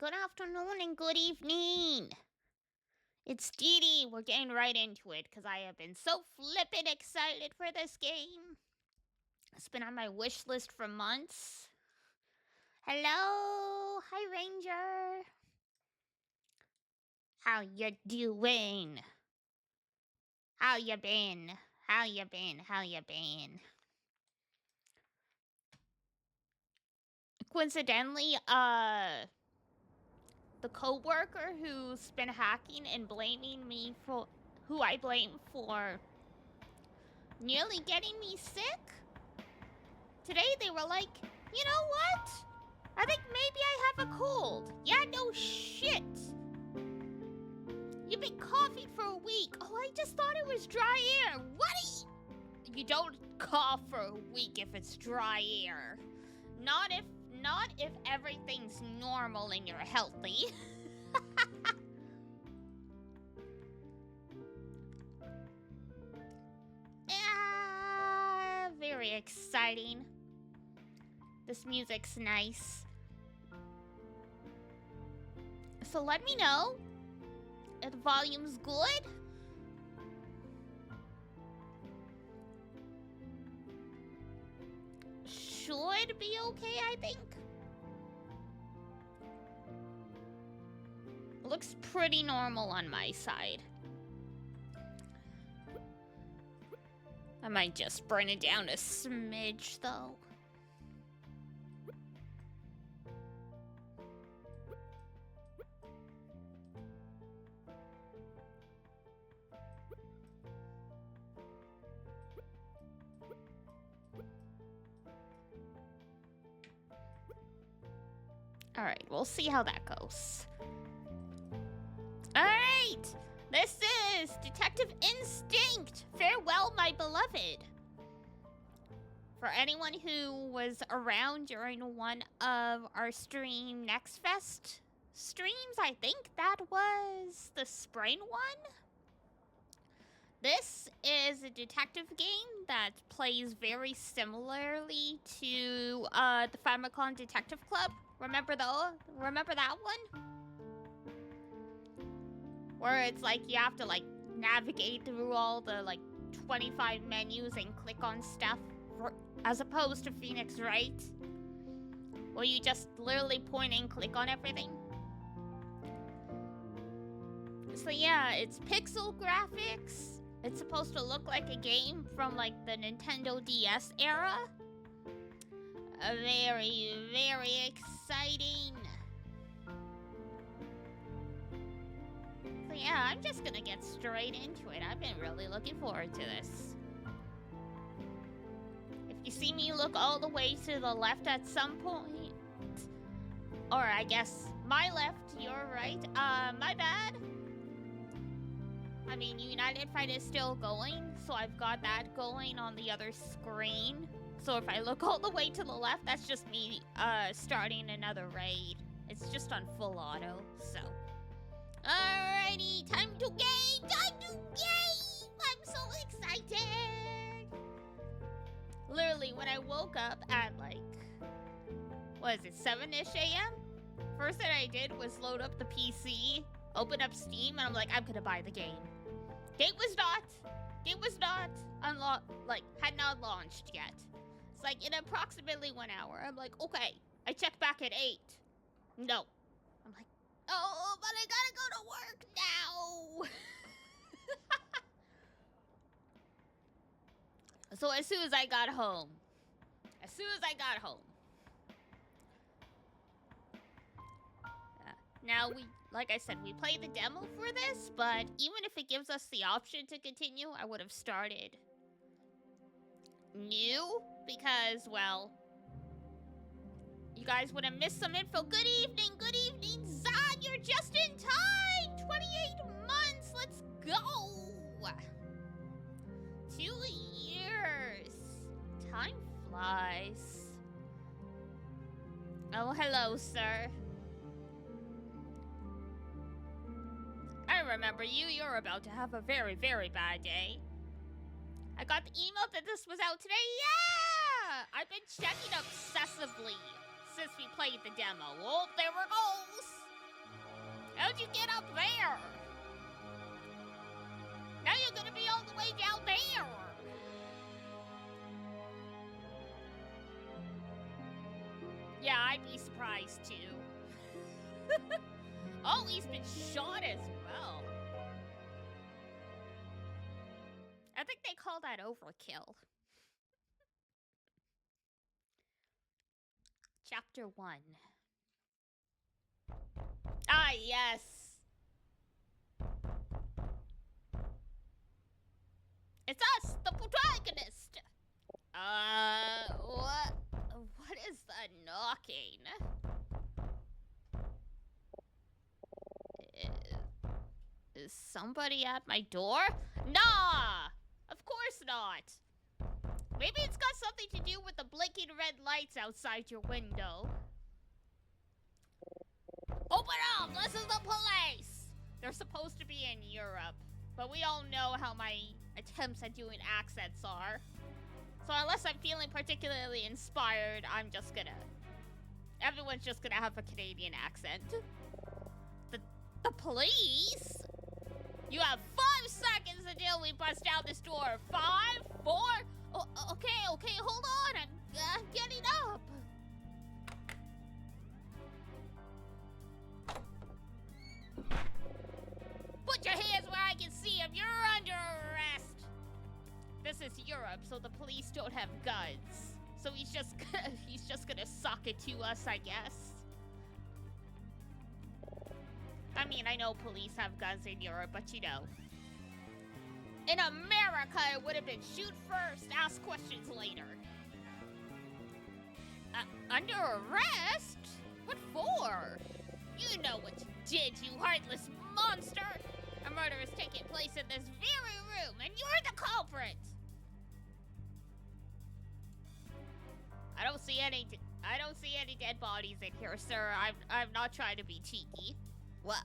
good afternoon, and good evening. It's Dee Dee. We're getting right into it because I have been so flippin' excited for this game. It's been on my wish list for months. Hello, hi Ranger. How you doing? How you been? How you been? How you been? Coincidentally, the coworker who's been hacking and blaming me for who I blame for nearly getting me sick. Today they were like, you know what? I think maybe I have a cold. Yeah, no shit. You've been coughing for a week. Oh, I just thought it was dry air. What? You don't cough for a week if it's dry air. Not if everything's normal and you're healthy. Very exciting. This music's nice. So let me know if the volume's good. Should be okay, I think. Looks pretty normal on my side. I might just burn it down a smidge, though. Alright, we'll see how that goes. Alright! This is Detective Instinct! Farewell, my beloved! For anyone who was around during one of our Stream Next Fest streams, I think that was the Sprain one. This is a detective game that plays very similarly to the Famicom Detective Club. Remember that one? Where it's like you have to like navigate through all the like 25 menus and click on stuff, as opposed to Phoenix Wright, where you just literally point and click on everything. So yeah, it's pixel graphics. It's supposed to look like a game from like the Nintendo DS era. Very, very exciting. So yeah, I'm just gonna get straight into it. I've been really looking forward to this. If you see me look all the way to the left at some point, or I guess my left, your right, my bad. I mean, United Fight is still going, so I've got that going on the other screen. So if I look all the way to the left, that's just me starting another raid. It's just on full auto, so. Alrighty, time to game! Time to game! I'm so excited! Literally, when I woke up at like, what is it, 7-ish a.m.? First thing I did was load up the PC, open up Steam, and I'm like, I'm gonna buy the game. Game was not had not launched yet. It's like in approximately 1 hour. I'm like, okay. I check back at 8. No. I'm like, oh, but I gotta go to work now. So as soon as I got home, now like I said, we played the demo for this, but even if it gives us the option to continue, I would have started new because, well, you guys would have missed some info. Good evening, Zan, you're just in time. 28 months, let's go. 2 years. Time flies. Oh, hello, sir. I remember you. You're about to have a very, very bad day. I got the email that this was out today. Yeah! I've been checking obsessively since we played the demo. Oh, there it goes. How'd you get up there? Now you're gonna be all the way down there. Yeah, I'd be surprised too. Oh, he's been shot as well. I think they call that overkill. Chapter 1. Ah, yes. It's us, the protagonist. What is that knocking? Is somebody at my door? Nah! Of course not. Maybe it's got something to do with the blinking red lights outside your window. Open up! This is the police! They're supposed to be in Europe, but we all know how my attempts at doing accents are. So unless I'm feeling particularly inspired, everyone's just gonna have a Canadian accent. The police? You have 5 seconds until we bust down this door. 5, 4... Oh, okay, hold on. I'm getting up. Put your hands where I can see them. You're under arrest. This is Europe, so the police don't have guns. So he's just gonna sock it to us, I guess. I mean, I know police have guns in Europe, but you know. In America, it would have been shoot first, ask questions later. Under arrest? What for? You know what you did, you heartless monster! A murder is taking place in this very room, and you're the culprit! I don't see any dead bodies in here, sir. I'm not trying to be cheeky. What?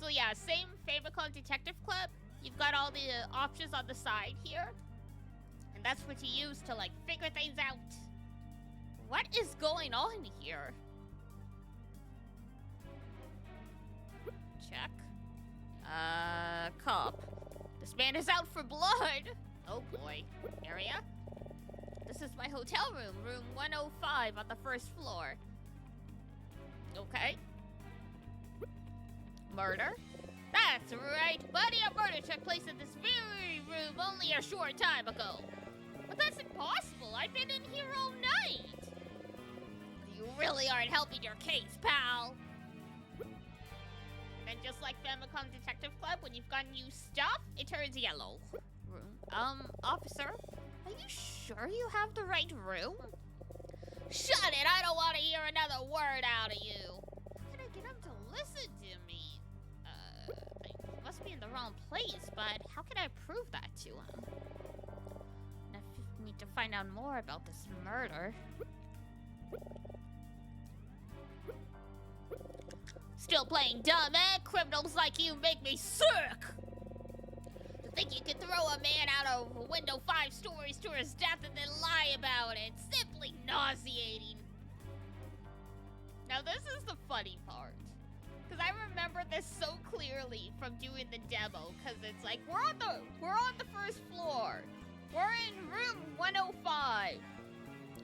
So yeah, same Famicom Detective Club. You've got all the options on the side here. And that's what you use to, like, figure things out. What is going on here? Check. Cop. This man is out for blood. Oh boy. Area? This is my hotel room. Room 105 on the first floor. Okay. Murder? That's right, buddy. A murder took place in this very room only a short time ago. But that's impossible. I've been in here all night. You really aren't helping your case, pal. And just like Famicom Detective Club, when you've got new stuff, it turns yellow. Room. Officer, are you sure you have the right room? Shut it! I don't want to hear another word out of you. How can I get him to listen to me? I must be in the wrong place, but how can I prove that to him? I need to find out more about this murder. Still playing dumb, eh? Criminals like you make me sick! To think you could throw a man out of a window 5 stories to his death and then lie about it. Simply nauseating. Now this is the funny part. Because I remember this so clearly from doing the demo. Because it's like, we're on the first floor. We're in room 105.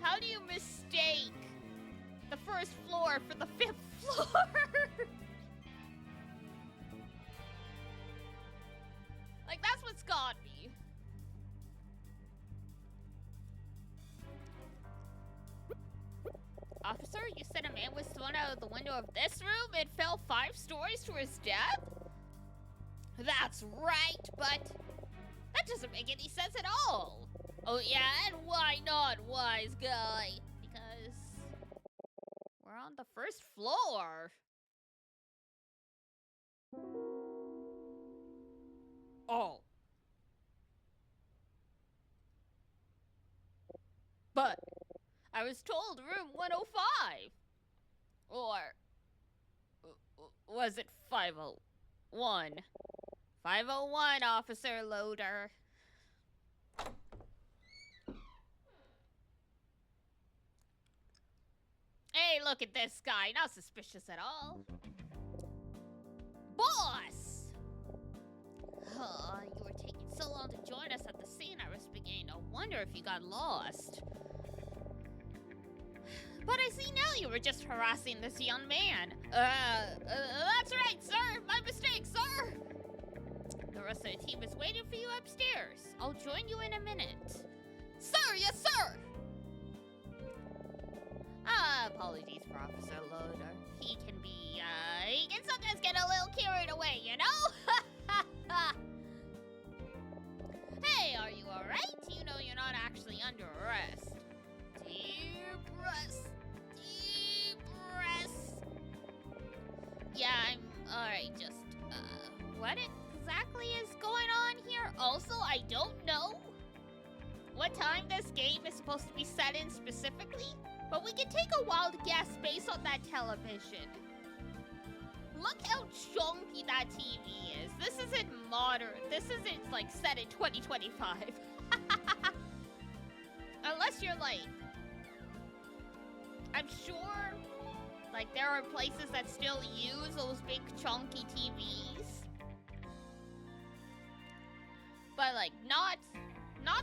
How do you mistake the first floor for the 5th floor? Like, that's what's got me. Officer, you said a man was thrown out of the window of this room and fell 5 stories to his death? That's right, but that doesn't make any sense at all. Oh yeah, and why not, wise guy? Because we're on the first floor. Oh. But I was told room 105. Or was it 501? 501, Officer Loader. Hey, Hey, look at this guy. Not suspicious at all. Boss! You were taking so long to join us at the scene. I was beginning to wonder if you got lost. But I see now you were just harassing this young man. That's right, sir. My mistake, sir. The rest of the team is waiting for you upstairs. I'll join you in a minute. Sir, yes, sir. Apologies for Officer Loader. He can sometimes get a little carried away, you know? Hey, are you alright? You know you're not actually under arrest. Deep breaths. Deep breaths. Yeah, I'm alright, just, what exactly is going on here? Also, I don't know what time this game is supposed to be set in specifically, but we can take a wild guess based on that television. Look how chunky that TV is. This isn't modern. This isn't, like, set in 2025. Unless you're, like... I'm sure, like, there are places that still use those big chunky TVs. But, like, not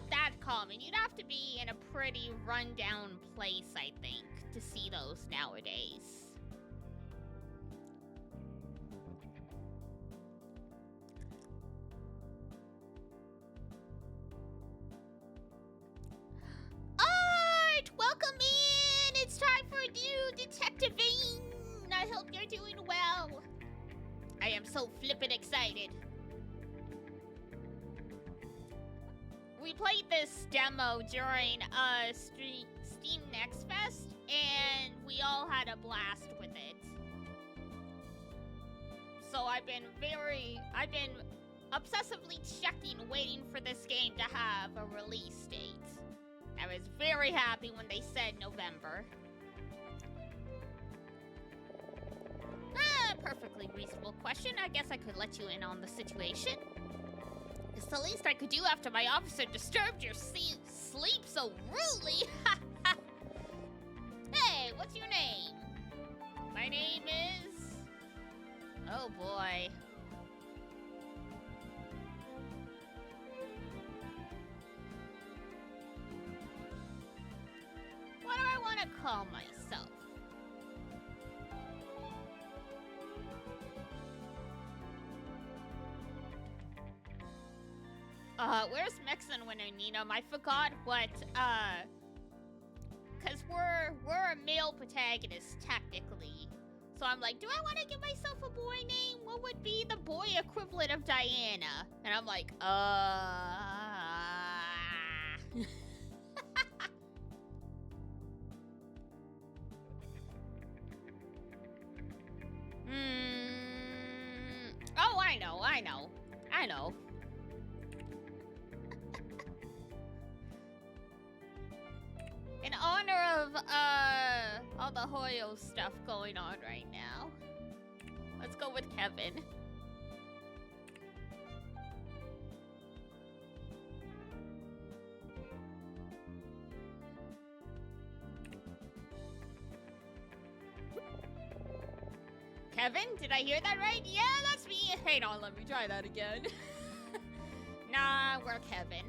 that common. You'd have to be in a pretty rundown place, I think, to see those nowadays. Art! Welcome in! It's time for a new detectiving! I hope you're doing well. I am so flippin' excited. We played this demo during Steam Next Fest, and we all had a blast with it. So I've been obsessively checking, waiting for this game to have a release date. I was very happy when they said November. Perfectly reasonable question. I guess I could let you in on the situation. It's the least I could do after my officer disturbed your sleep so rudely. Hey, what's your name? My name is... Oh boy. What do I want to call myself? Where's Mixon when I need him? I forgot what, cause we're a male protagonist, technically. So I'm like, do I want to give myself a boy name? What would be the boy equivalent of Diana? And I'm like, Oh, I know. In honor of, all the Hoyo stuff going on right now. Let's go with Kevin. Kevin, did I hear that right? Yeah, that's me. Hang on, let me try that again. Nah, we're Kevin.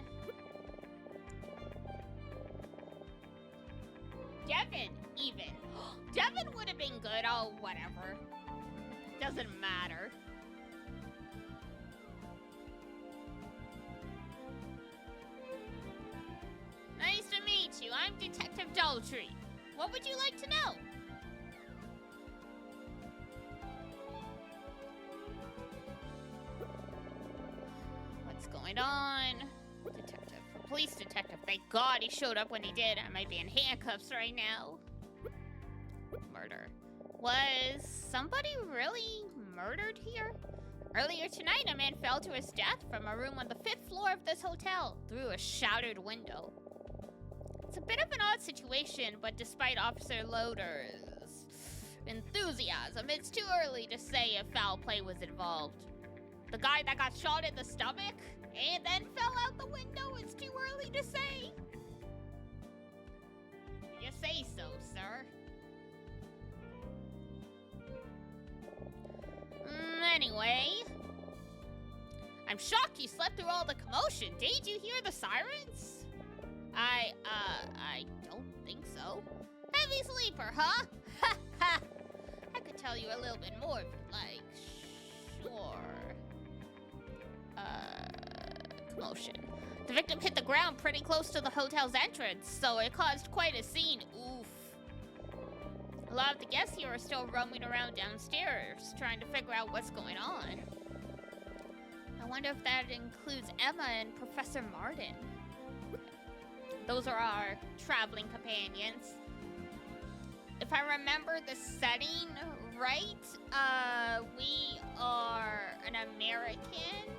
Devin, even. Devin would have been good. Oh, whatever. Doesn't matter. Nice to meet you. I'm Detective Daltrey. What would you like to know? What's going on? Detective. Police detective. Thank God he showed up when he did. I might be in handcuffs right now. Murder. Was somebody really murdered here? Earlier tonight, a man fell to his death from a room on the 5th floor of this hotel through a shattered window. It's a bit of an odd situation, but despite Officer Loader's enthusiasm, it's too early to say if foul play was involved. The guy that got shot in the stomach and then fell out the window, it's too early to say. You say so, sir. I'm shocked you slept through all the commotion. Did you hear the sirens? I don't think so. Heavy sleeper, huh? Ha ha! I could tell you a little bit more if you'd like. Sure. Commotion. The victim hit the ground pretty close to the hotel's entrance, so it caused quite a scene. Oof. A lot of the guests here are still roaming around downstairs, trying to figure out what's going on. I wonder if that includes Emma and Professor Martin. Those are our traveling companions. If I remember the setting right, we are an American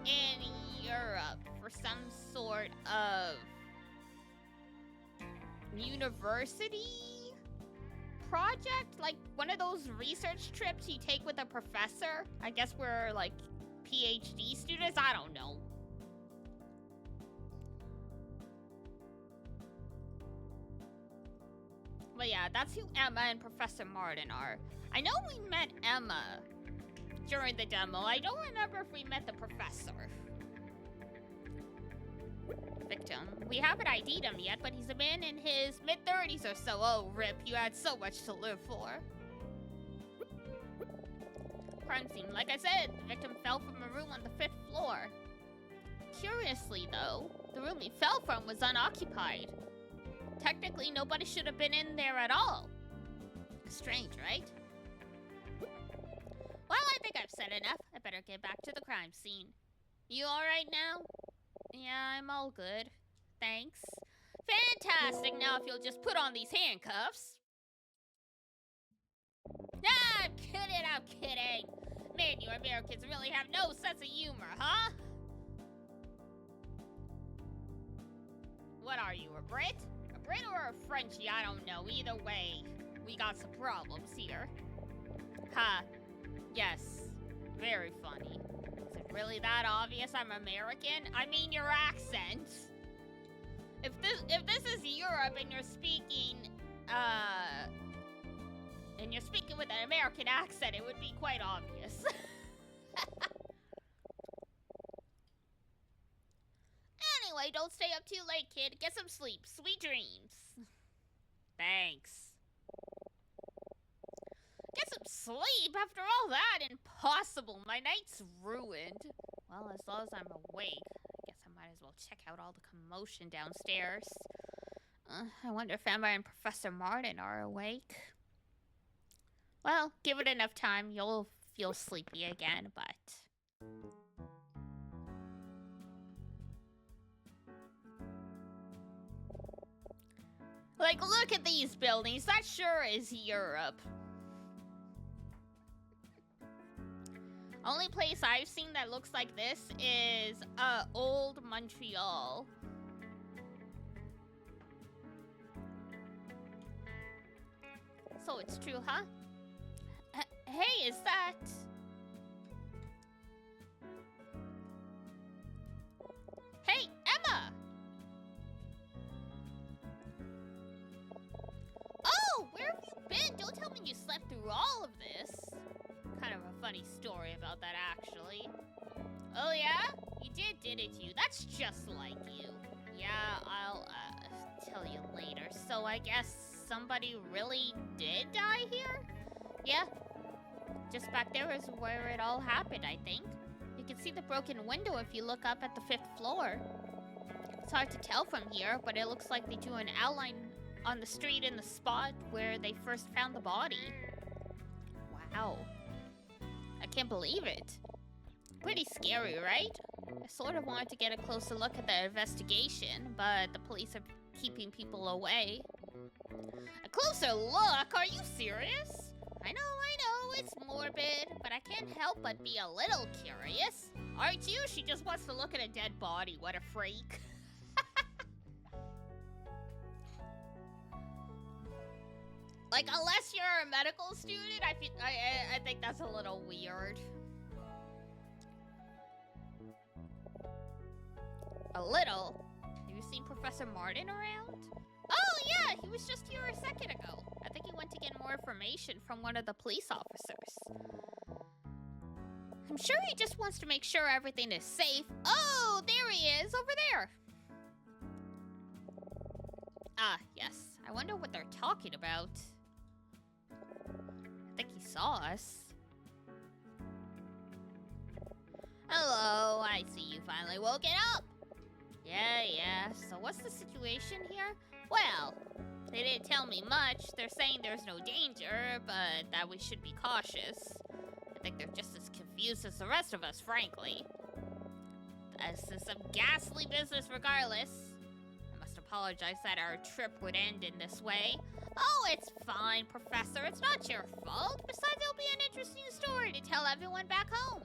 in Europe for some sort of university project, like one of those research trips you take with a professor. I guess we're like PhD students, I don't know. But yeah, that's who Emma and Professor Martin are. I know we met Emma during the demo. I don't remember if we met the professor. Victim. We haven't ID'd him yet, but he's a man in his mid-30s or so. Oh, rip, you had so much to live for. Crime scene. Like I said, the victim fell from a room on the 5th floor. Curiously, though, the room he fell from was unoccupied. Technically, nobody should have been in there at all. Strange, right? Well, I think I've said enough. I better get back to the crime scene. You alright now? Yeah, I'm all good. Thanks. Fantastic. Now if you'll just put on these handcuffs. Ah, I'm kidding. Man, you Americans really have no sense of humor, huh? What are you, a Brit? A Brit or a Frenchie? I don't know. Either way, we got some problems here. Ha. Yes. Very funny. Is it really that obvious I'm American? I mean, your accent. If this is Europe and you're speaking with an American accent, it would be quite obvious. Anyway, don't stay up too late, kid. Get some sleep. Sweet dreams. Thanks. Get some sleep? After all that? Impossible. My night's ruined. Well, as long as I'm awake, I guess I might as well check out all the commotion downstairs. I wonder if Emma and Professor Martin are awake. Well, give it enough time, you'll feel sleepy again, but... Like, look at these buildings. That sure is Europe. Only place I've seen that looks like this is old Montreal. So it's true, huh? Hey, is that... Hey, Emma! Oh, where have you been? Don't tell me you slept through all of this. Kind of a funny story about that, actually. Oh, yeah? You didn't you? That's just like you. Yeah, I'll, tell you later. So I guess somebody really did die here? Yeah. Just back there is where it all happened, I think. You can see the broken window if you look up at the 5th floor. It's hard to tell from here, but it looks like they drew an outline on the street in the spot where they first found the body. Wow. I can't believe it. Pretty scary, right? I sort of wanted to get a closer look at the investigation, but the police are keeping people away. A closer look? Are you serious? I know, it's morbid, but I can't help but be a little curious. Aren't you? She just wants to look at a dead body. What a freak. Like, unless you're a medical student, I think that's a little weird. A little? Have you seen Professor Martin around? Oh, yeah, he was just here a second ago. I think he went to get more information from one of the police officers. I'm sure he just wants to make sure everything is safe. Oh, there he is, over there. Ah, yes. I wonder what they're talking about. I think he saw us. Hello, I see you finally woken up. Yeah. So what's the situation here? Well, they didn't tell me much. They're saying there's no danger, but that we should be cautious. I think they're just as confused as the rest of us, frankly. This is some ghastly business regardless. I must apologize that our trip would end in this way. Oh, it's fine, Professor. It's not your fault. Besides, it'll be an interesting story to tell everyone back home.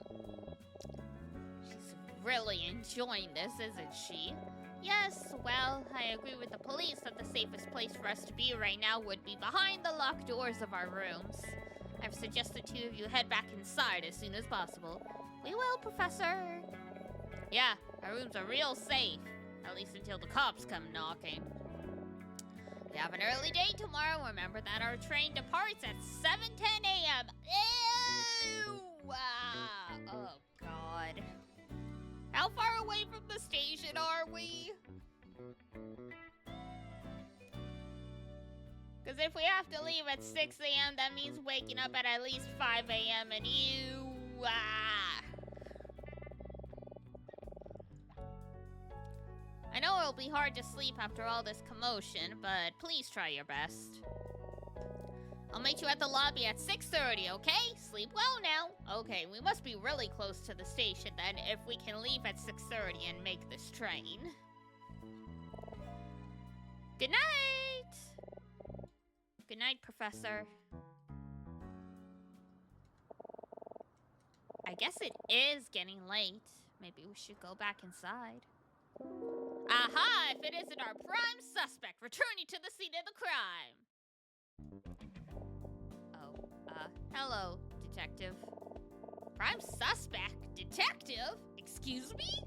She's really enjoying this, isn't she? Yes, well, I agree with the police that the safest place for us to be right now would be behind the locked doors of our rooms. I've suggested two of you head back inside as soon as possible. We will, Professor. Yeah, our rooms are real safe, at least until the cops come knocking. We have an early day tomorrow. Remember that our train departs at 7:10 a.m. Ew! Oh, God. How far away from the station are we? Because if we have to leave at 6 a.m., that means waking up at least 5 a.m. and I know it'll be hard to sleep after all this commotion, but please try your best. I'll meet you at the lobby at 6:30, okay? Sleep well now. Okay, we must be really close to the station then if we can leave at 6:30 and make this train. Good night! Good night, Professor. I guess it is getting late. Maybe we should go back inside. Aha! If it isn't our prime suspect returning to the scene of the crime! Hello, detective. Prime suspect? Detective? Excuse me?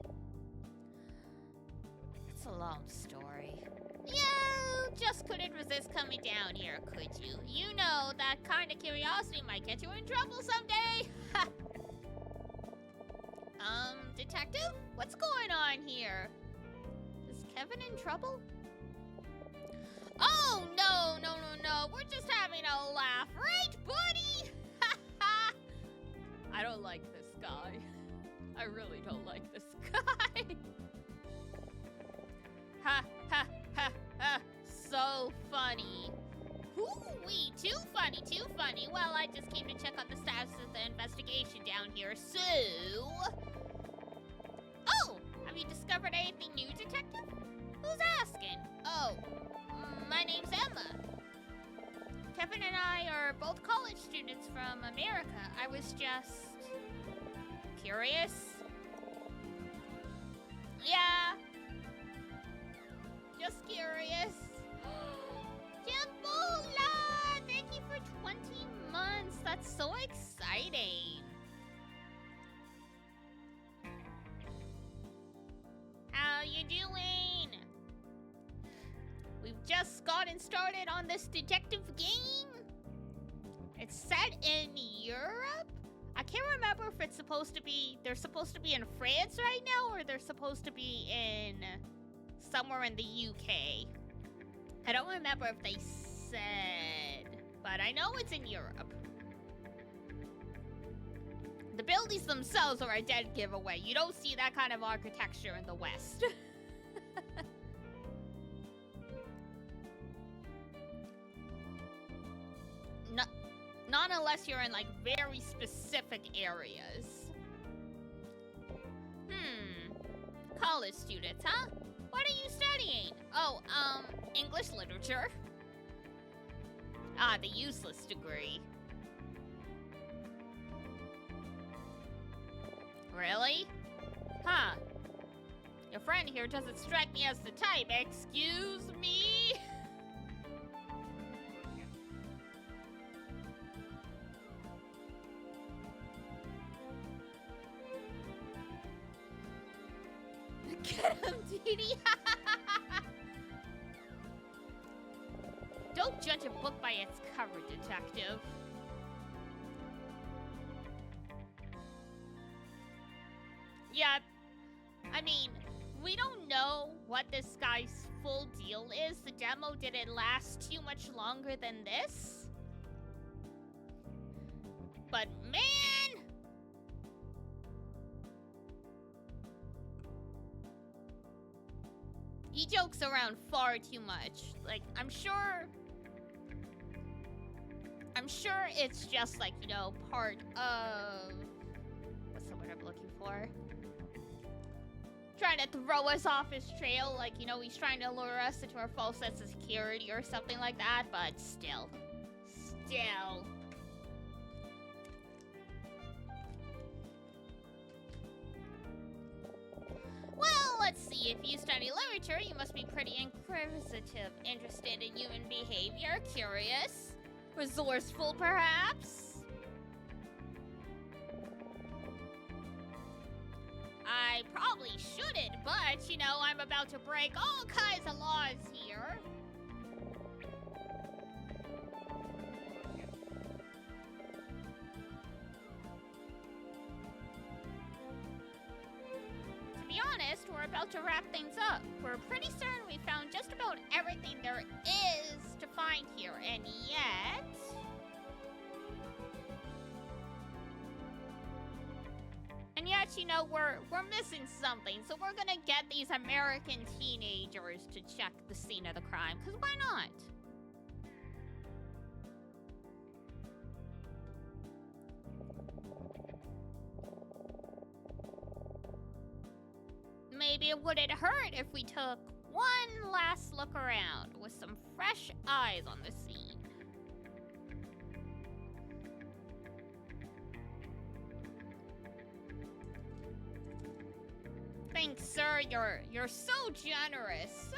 It's a long story. You just couldn't resist coming down here, could you? You know, that kind of curiosity might get you in trouble someday. Detective? What's going on here? Is Kevin in trouble? Oh, no. We're just having a laugh, right, buddy? I don't like this guy. I really don't like this guy. Ha. So funny. Hoo-wee, too funny. Well, I just came to check on the status of the investigation down here, so... Oh, have you discovered anything new, detective? Who's asking? Oh, my name's Emma. Kevin and I are both college students from America. I was just... curious. Yeah. Just curious. Jambola! Thank you for 20 months. That's so exciting. How you doing? We've just gotten started on this detective game. It's set in Europe. I can't remember if it's supposed to be, they're supposed to be in France right now, or they're supposed to be in somewhere in the UK. I don't remember if they said, but I know it's in Europe. The buildings themselves are a dead giveaway. You don't see that kind of architecture in the West. Not unless you're in, like, very specific areas. College students, huh? What are you studying? Oh, English literature. Ah, the useless degree. Really? Huh. Your friend here doesn't strike me as the type. Excuse me? Get him, Dee. Don't judge a book by its cover, detective. Yeah, I mean, we don't know what this guy's full deal is. The demo didn't last too much longer than this. But man! He jokes around far too much. Like, I'm sure it's just like, you know, part of... What's the word I'm looking for? Trying to throw us off his trail, like, you know, he's trying to lure us into our false sense of security or something like that, but still. Well, let's see, if you study literature, you must be pretty inquisitive, interested in human behavior, curious, resourceful perhaps? I probably shouldn't, but, you know, I'm about to break all kinds of laws here. To be honest, we're about to wrap things up. We're pretty certain we found just about everything there is to find here, and yet... And yet, you know, we're missing something, so we're gonna get these American teenagers to check the scene of the crime, because why not? Maybe it wouldn't hurt if we took one last look around with some fresh eyes on the scene. Thanks, sir. You're so generous.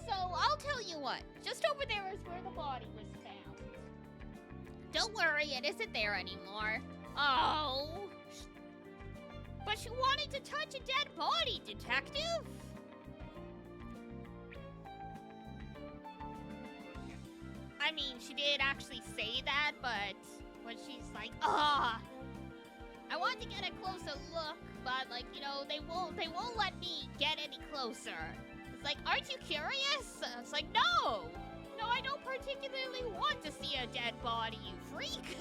So, I'll tell you what. Just over there is where the body was found. Don't worry, it isn't there anymore. Oh. But she wanted to touch a dead body, detective. I mean, she did actually say that, but when she's like, I wanted to get a closer look, but like, you know, they won't let me get any closer. It's like, aren't you curious? It's like, no, I don't particularly want to see a dead body, you freak.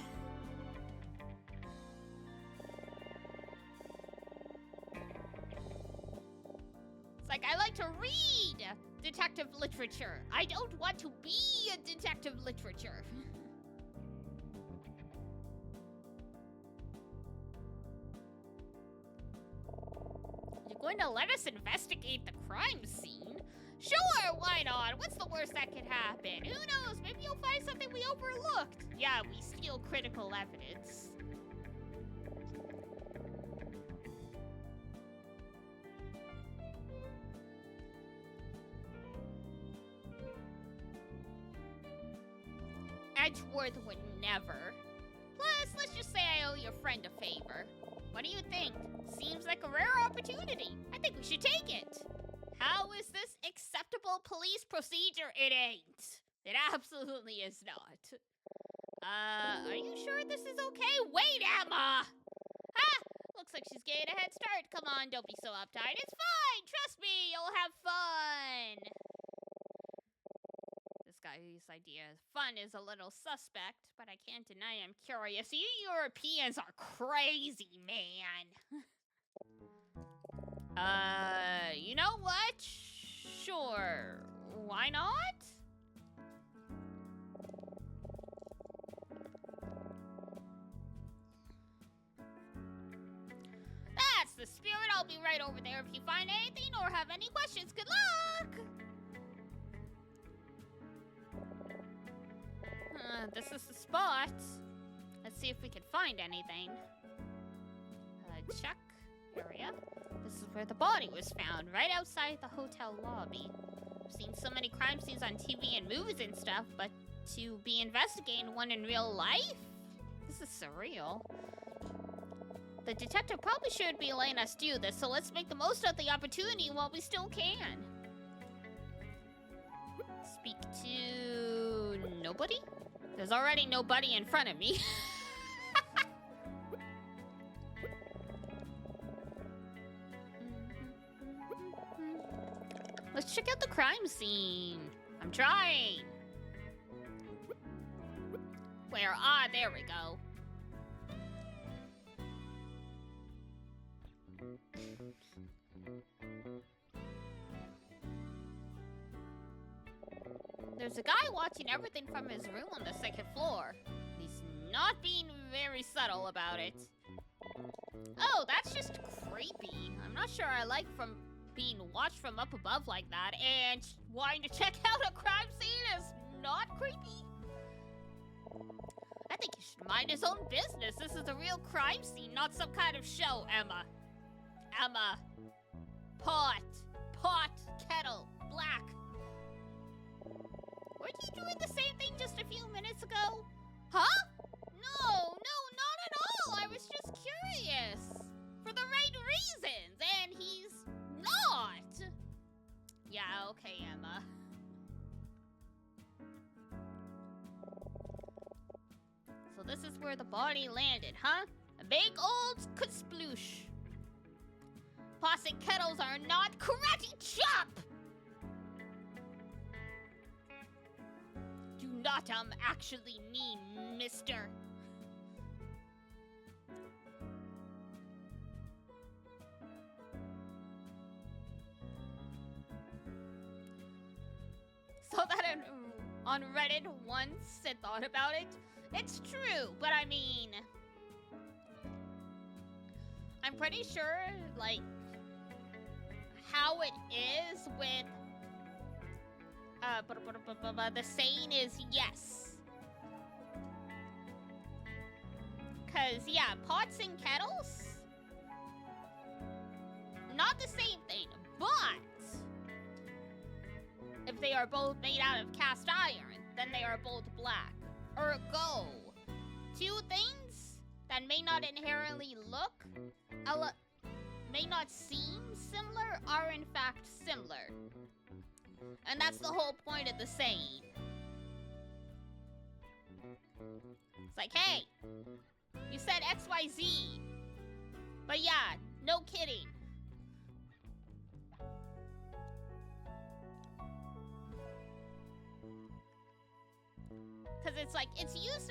Like, I like to read detective literature. I don't want to be a detective literature. You're going to let us investigate the crime scene? Sure, why not? What's the worst that could happen? Who knows? Maybe you'll find something we overlooked. Yeah, we steal critical evidence. Edgeworth would never. Plus, let's just say I owe your friend a favor. What do you think? Seems like a rare opportunity. I think we should take it. How is this acceptable police procedure? It ain't. It absolutely is not. Are you sure this is okay? Wait, Emma! Ah! Looks like she's getting a head start. Come on, don't be so uptight. It's fine! Trust me, you'll have fun! Guy's idea of fun is a little suspect, but I can't deny I'm curious. You Europeans are crazy, man. You know what? Sure. Why not? That's the spirit. I'll be right over there if you find anything or have any questions. Good luck! This is the spot. Let's see if we can find anything. Check area. This is where the body was found, right outside the hotel lobby. I've seen so many crime scenes on TV and movies and stuff, but to be investigating one in real life? This is surreal. The detective probably should be letting us do this, so let's make the most of the opportunity while we still can. Speak to nobody? There's already nobody in front of me. Let's check out the crime scene. I'm trying. Where? Ah, there we go. There's a guy watching everything from his room on the second floor. He's not being very subtle about it. Oh, that's just creepy. I'm not sure I like from being watched from up above like that, and wanting to check out a crime scene is not creepy. I think he should mind his own business. This is a real crime scene, not some kind of show, Emma. Emma. Pot, kettle, black. Weren't you doing the same thing just a few minutes ago? Huh? No, not at all. I was just curious. For the right reasons, and he's not. Yeah, okay, Emma. So this is where the body landed, huh? A big old kasploosh. Pots and kettles are not karate chop! Do not actually mean, mister. So that on Reddit once I thought about it. It's true, but I mean, I'm pretty sure, like, how it is with, the saying is yes. Cause yeah, pots and kettles, not the same thing, but if they are both made out of cast iron, then they are both black. Ergo, two things that may not inherently look, may not seem similar, are in fact similar. And that's the whole point of the saying. It's like, hey, you said XYZ, but yeah, no kidding. Because it's like, it's used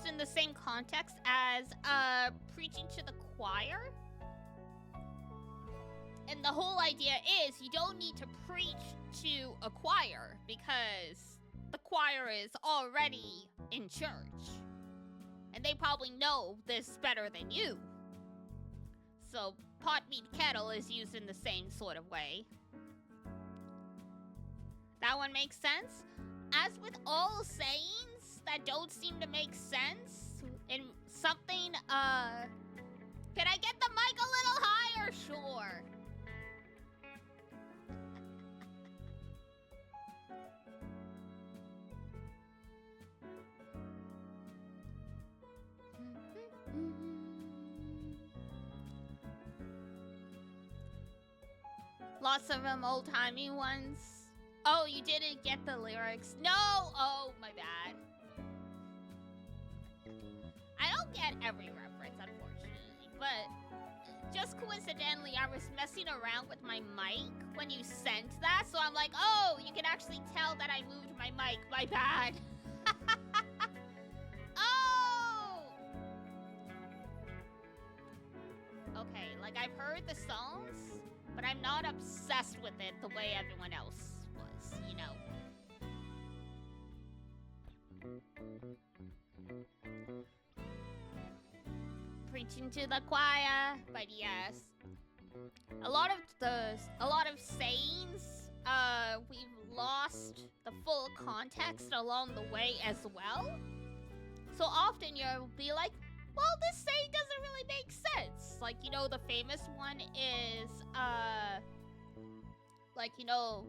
in the same context as preaching to the choir. And the whole idea is you don't need to preach to a choir because the choir is already in church. And they probably know this better than you. So pot meet kettle is used in the same sort of way. That one makes sense? As with all sayings that don't seem to make sense, in something, can I get the mic a little higher? Sure. Lots of them old-timey ones. Oh, you didn't get the lyrics. No! Oh, my bad. I don't get every reference, unfortunately, but just coincidentally, I was messing around with my mic when you sent that, so I'm like, oh, you can actually tell that I moved my mic. My bad. Oh! Okay, like, I've heard the songs, but I'm not obsessed with it the way everyone else was, you know. Preaching to the choir, but yes. A lot of sayings, we've lost the full context along the way as well. So often you'll be like, well, this saying doesn't really make sense. Like, you know, the famous one is, like, you know,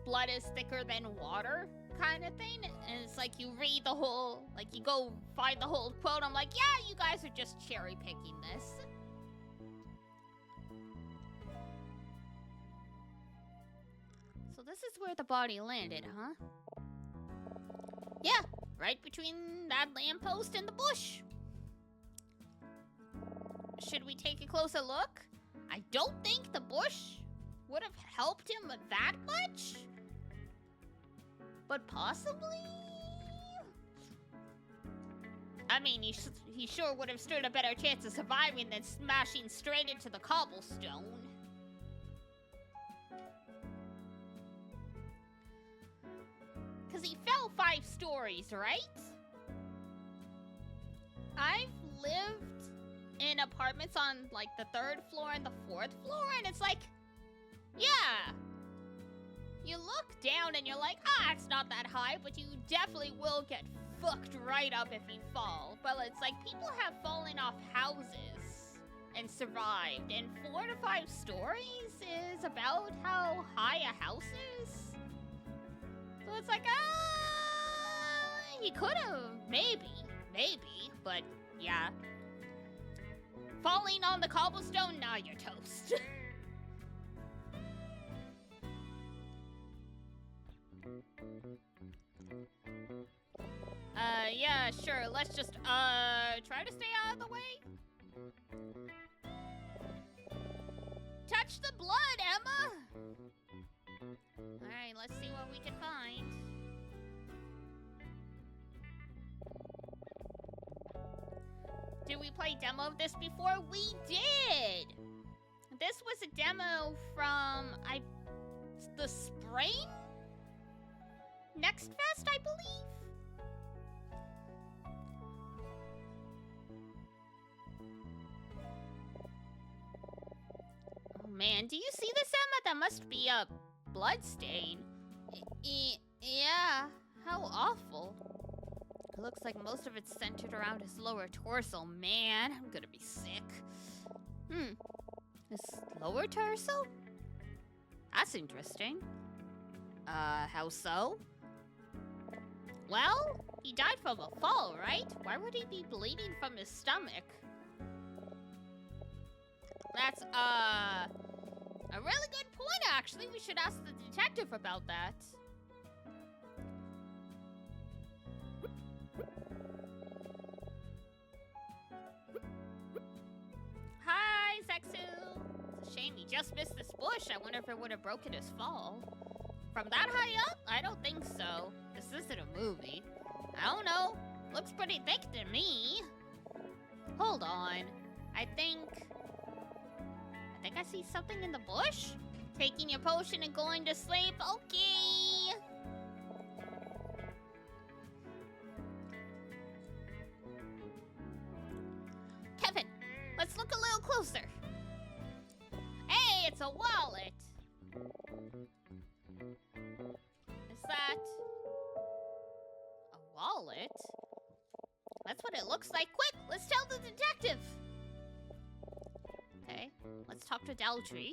blood is thicker than water kind of thing. And it's like you read the whole, like you go find the whole quote. I'm like, yeah, you guys are just cherry picking this. So this is where the body landed, huh? Yeah, right between that lamppost and the bush. Should we take a closer look? I don't think the bush would have helped him that much. But possibly? I mean, he sure would have stood a better chance of surviving than smashing straight into the cobblestone. Because he fell 5 stories, right? I've lived in apartments on, like, the 3rd floor and the 4th floor, and it's like, yeah. You look down and you're like, it's not that high, but you definitely will get fucked right up if you fall. But it's like, people have fallen off houses and survived, and 4 to 5 stories is about how high a house is. So it's like, he could have, maybe, but yeah. Falling on the cobblestone, nah, you're toast. Yeah, sure, let's just, try to stay out of the way. Touch the blood, Emma! Alright, let's see what we can find. Did we play demo of this before? We did! This was a demo from, the spring? Next Fest, I believe? Oh man, do you see this, Emma? That must be a blood stain. Yeah, how awful. It looks like most of it's centered around his lower torso. Man, I'm gonna be sick. His lower torso? That's interesting. How so? Well, he died from a fall, right? Why would he be bleeding from his stomach? That's, a really good point, actually. We should ask the detective about that. Hi, Sexu. It's a shame he just missed this bush. I wonder if it would have broken his fall. From that high up? I don't think so. This isn't a movie. I don't know. Looks pretty thick to me. Hold on. I think I see something in the bush. Taking your potion and going to sleep. Okay. Kevin, let's look a little closer. Hey, it's a wallet. Is that a wallet? That's what it looks like. Quick, let's tell the detective. Okay, let's talk to Daltrey.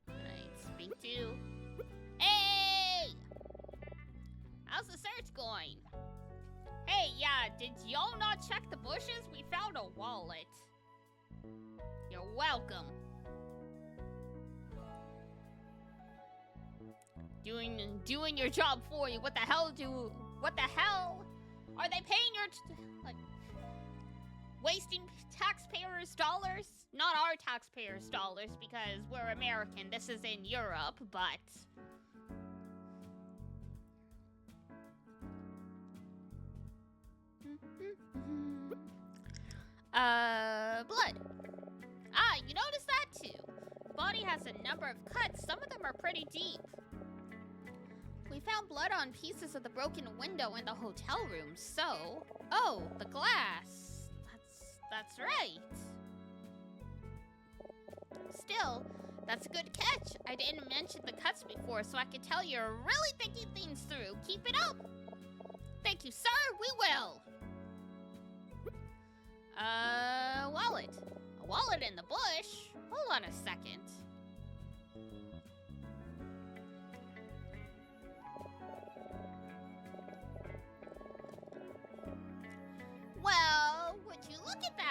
Alright, speak to... Hey! How's the search going? Hey, yeah, did y'all not check the bushes? We found a wallet. You're welcome. Doing your job for you. What the hell are they paying your wasting taxpayers' dollars? Not our taxpayers' dollars, because we're American. This is in Europe, but blood. You noticed that too. The body has a number of cuts. Some of them are pretty deep. We found blood on pieces of the broken window in the hotel room, so... Oh, the glass. That's right. Still, that's a good catch. I didn't mention the cuts before, so I could tell you're really thinking things through. Keep it up. Thank you, sir. We will. Wallet. A wallet in the bush? Hold on a second.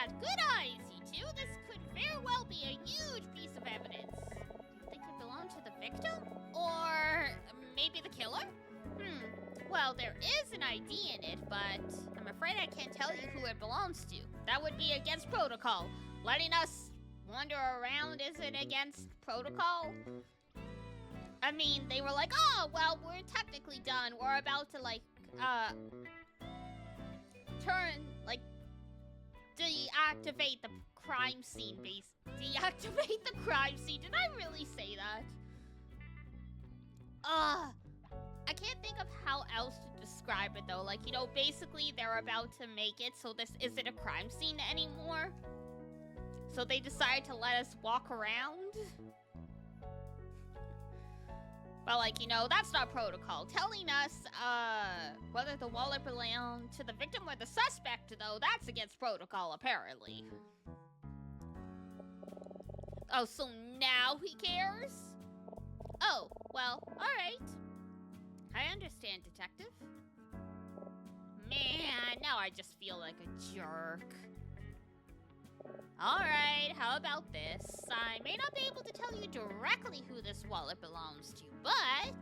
got good eyes, you two. This could very well be a huge piece of evidence. Do you think it belonged to the victim? Or maybe the killer? Well, there is an ID in it, but I'm afraid I can't tell you who it belongs to. That would be against protocol. Letting us wander around isn't against protocol. I mean, they were like, oh, well, we're technically done. We're about to, like, deactivate the crime scene base. Deactivate the crime scene. Did I really say that? I can't think of how else to describe it, though. Like, you know, basically they're about to make it so this isn't a crime scene anymore. So they decide to let us walk around. But, like, you know, that's not protocol. Telling us, whether the wallet belonged to the victim or the suspect, though, that's against protocol, apparently. Oh, so now he cares? Oh, well, alright. I understand, detective. Man, now I just feel like a jerk. Alright, how about this? I may not be able to tell you directly who this wallet belongs to, but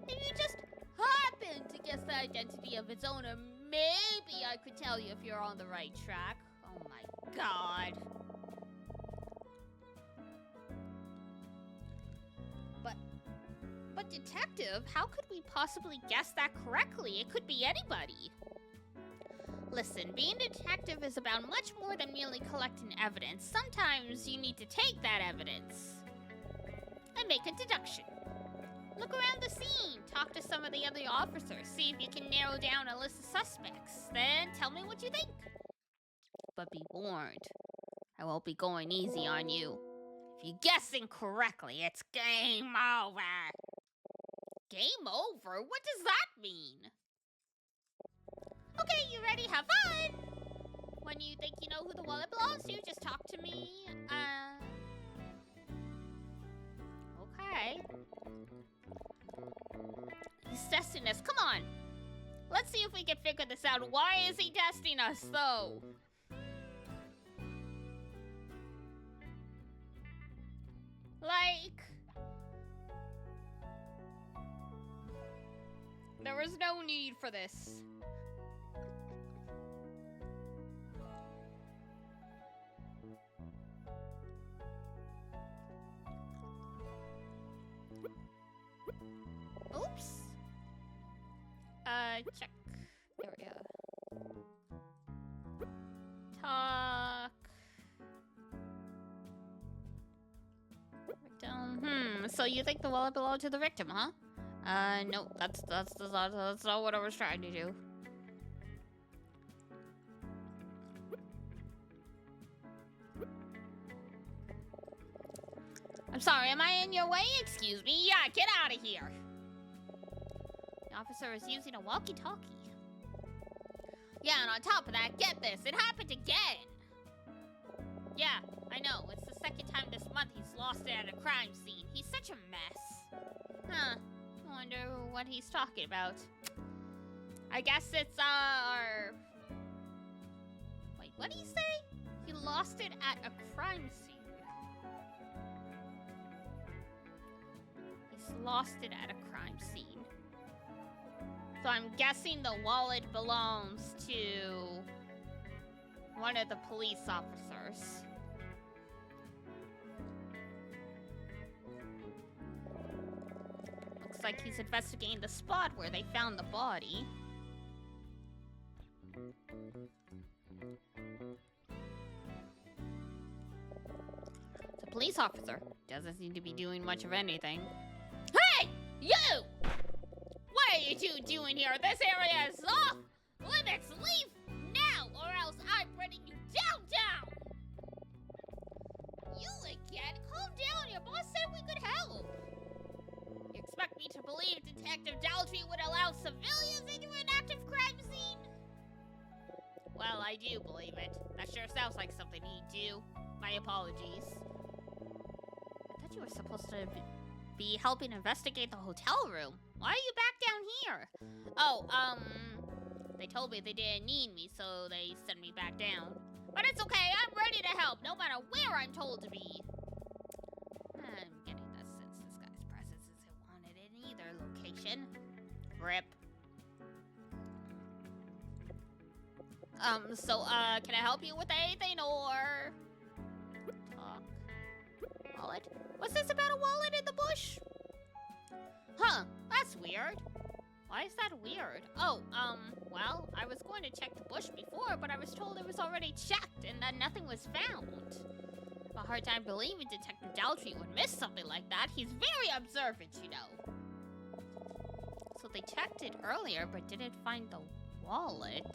if you just happen to guess the identity of its owner, maybe I could tell you if you're on the right track. Oh my god. But detective, how could we possibly guess that correctly? It could be anybody. Listen, being a detective is about much more than merely collecting evidence. Sometimes you need to take that evidence and make a deduction. Look around the scene, talk to some of the other officers, see if you can narrow down a list of suspects. Then tell me what you think. But be warned, I won't be going easy on you. If you guess incorrectly, it's game over. Game over? What does that mean? Okay, you ready? Have fun! When you think you know who the wallet belongs to, just talk to me. Okay. He's testing us. Come on. Let's see if we can figure this out. Why is he testing us, though? Like... there was no need for this. Oops. Check. There we go. Talk. Victim. So you think the wallet belonged to the victim, huh? No, that's not what I was trying to do. I'm sorry, am I in your way? Excuse me. Yeah, get out of here. The officer is using a walkie-talkie. Yeah, and on top of that, get this, it happened again. Yeah, I know. It's the second time this month he's lost it at a crime scene. He's such a mess. Huh. I wonder what he's talking about. I guess it's, our... Wait, what did he say? He lost it at a crime scene. He's lost it at a crime scene. So I'm guessing the wallet belongs to one of the police officers. Looks like he's investigating the spot where they found the body. The police officer doesn't seem to be doing much of anything. Hey! You! What are you two doing here? This area is off limits! Leave now, or else I'm bringing you downtown! You again? Calm down, your boss said we could help! You expect me to believe Detective Daltrey would allow civilians into an active crime scene? Well, I do believe it. That sure sounds like something he'd do. My apologies. I thought you were supposed to be helping investigate the hotel room. Why are you back down here? Oh, they told me they didn't need me, so they sent me back down. But it's okay, I'm ready to help, no matter where I'm told to be. I'm getting the sense this guy's presence isn't wanted in either location. Rip. Can I help you with anything, or... Talk. Wallet? What's this about a wallet in the bush? Huh, that's weird. Why is that weird? Oh, well, I was going to check the bush before, but I was told it was already checked and that nothing was found. I have a hard time believing Detective Daltrey would miss something like that. He's very observant, you know. So they checked it earlier, but didn't find the wallet.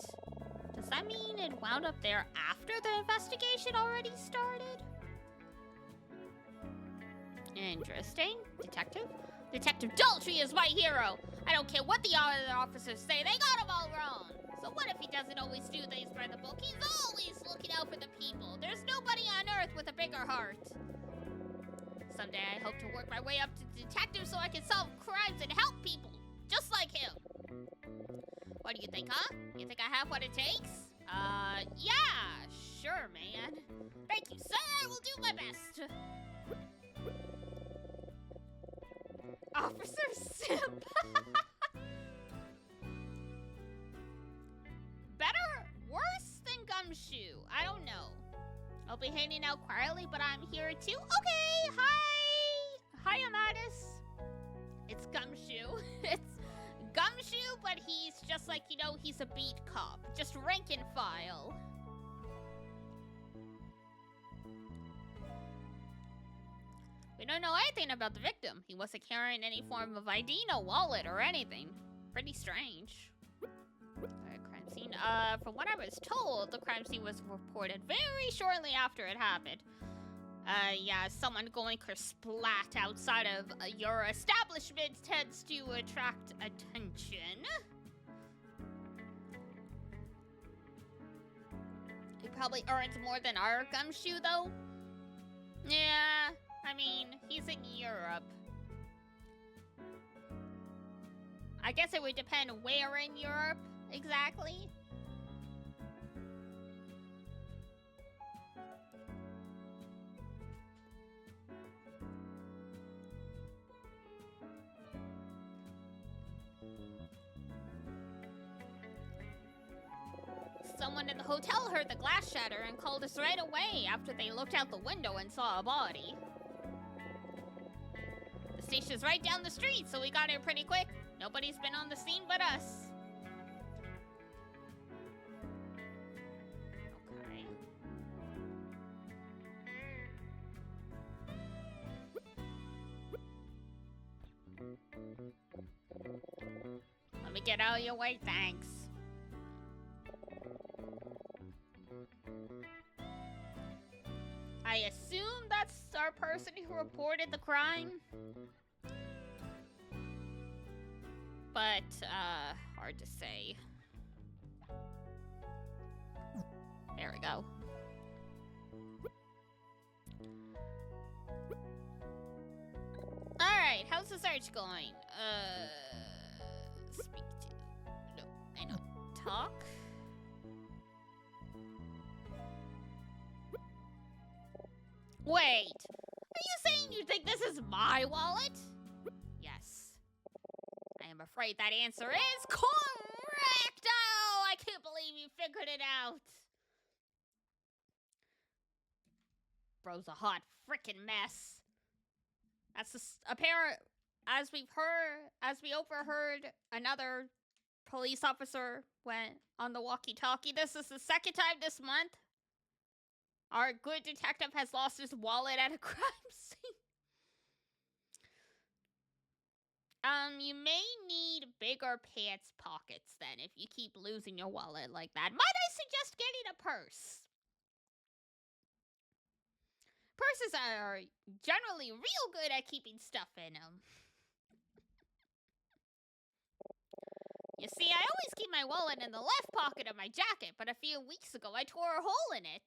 Does that mean it wound up there after the investigation already started? Interesting. Detective? Detective Daltrey is my hero! I don't care what the other officers say, they got him all wrong! So what if he doesn't always do things by the book? He's always looking out for the people. There's nobody on Earth with a bigger heart. Someday I hope to work my way up to detective so I can solve crimes and help people, just like him. What do you think, huh? You think I have what it takes? Yeah, sure, man. Thank you, sir, I will do my best. Officer Simp. Better, worse than Gumshoe. I don't know. I'll be hanging out quietly, but I'm here too. Okay, hi. Hi, Amatis. It's Gumshoe. It's Gumshoe, but he's just like, you know, he's a beat cop. Just rank and file. We don't know anything about the victim. He wasn't carrying any form of ID, no wallet or anything. Pretty strange. Alright, crime scene. From what I was told, the crime scene was reported very shortly after it happened. Yeah, someone going kersplat outside of your establishment tends to attract attention. He probably earns more than our Gumshoe, though. Yeah. I mean, he's in Europe. I guess it would depend where in Europe, exactly. Someone in the hotel heard the glass shatter and called us right away after they looked out the window and saw a body. The station's right down the street, so we got here pretty quick. Nobody's been on the scene but us. Okay. Let me get out of your way, thanks. I assume that's our person who reported the crime. But, hard to say. There we go. Alright, how's the search going? Speak to... No, I know. Talk? Wait, are you saying you think this is my wallet? Yes. I am afraid that answer is correct! Oh, I can't believe you figured it out. Bro's a hot frickin' mess. That's apparent, as we overheard another police officer went on the walkie-talkie. This is the second time this month our good detective has lost his wallet at a crime scene. You may need bigger pants pockets then if you keep losing your wallet like that. Might I suggest getting a purse? Purses are generally real good at keeping stuff in them. You see, I always keep my wallet in the left pocket of my jacket, but a few weeks ago I tore a hole in it.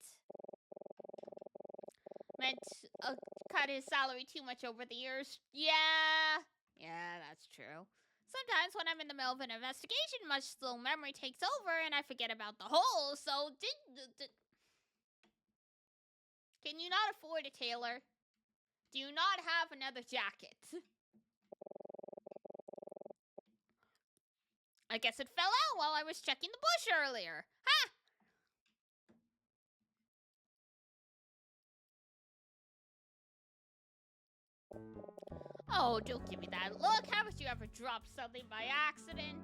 Meant cut his salary too much over the years. Yeah, that's true. Sometimes when I'm in the middle of an investigation, muscle memory takes over and I forget about the hole, so Can you not afford a tailor? Do you not have another jacket? I guess it fell out while I was checking the bush earlier. Ha! Oh, don't give me that look. Haven't you ever dropped something by accident?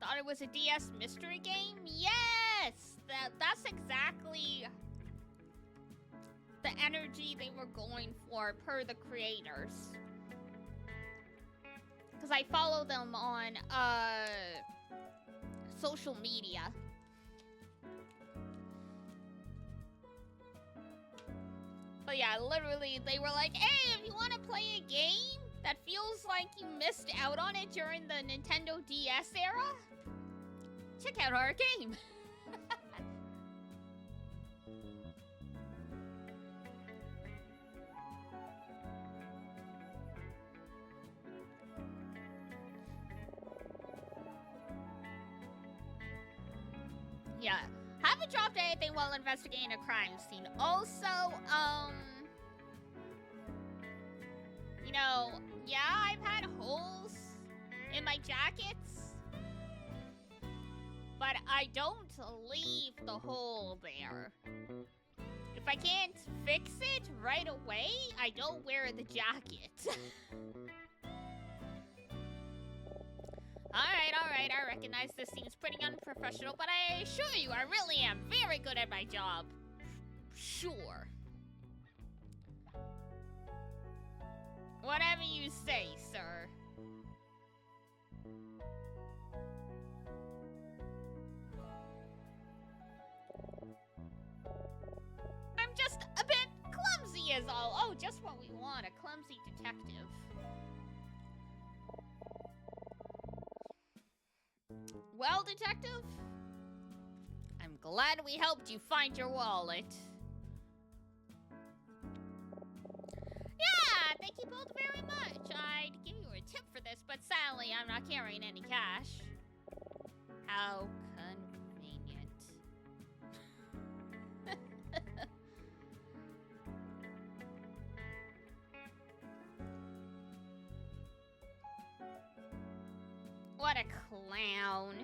Thought it was a DS mystery game? Yes! That's exactly the energy they were going for per the creators. Because I follow them on social media. But yeah, literally, they were like, hey, if you want to play a game that feels like you missed out on it during the Nintendo DS era, check out our game. Yeah. Haven't dropped anything while investigating a crime scene. Also, you know, yeah, I've had holes in my jackets, but I don't leave the hole there. If I can't fix it right away, I don't wear the jacket. Alright, I recognize this seems pretty unprofessional, but I assure you, I really am very good at my job. Sure. Whatever you say, sir. I'm just a bit clumsy is all. Oh, just what we want, a clumsy detective. Well, detective, I'm glad we helped you find your wallet. Yeah, thank you both very much. I'd give you a tip for this, but sadly, I'm not carrying any cash. How convenient. What a clown.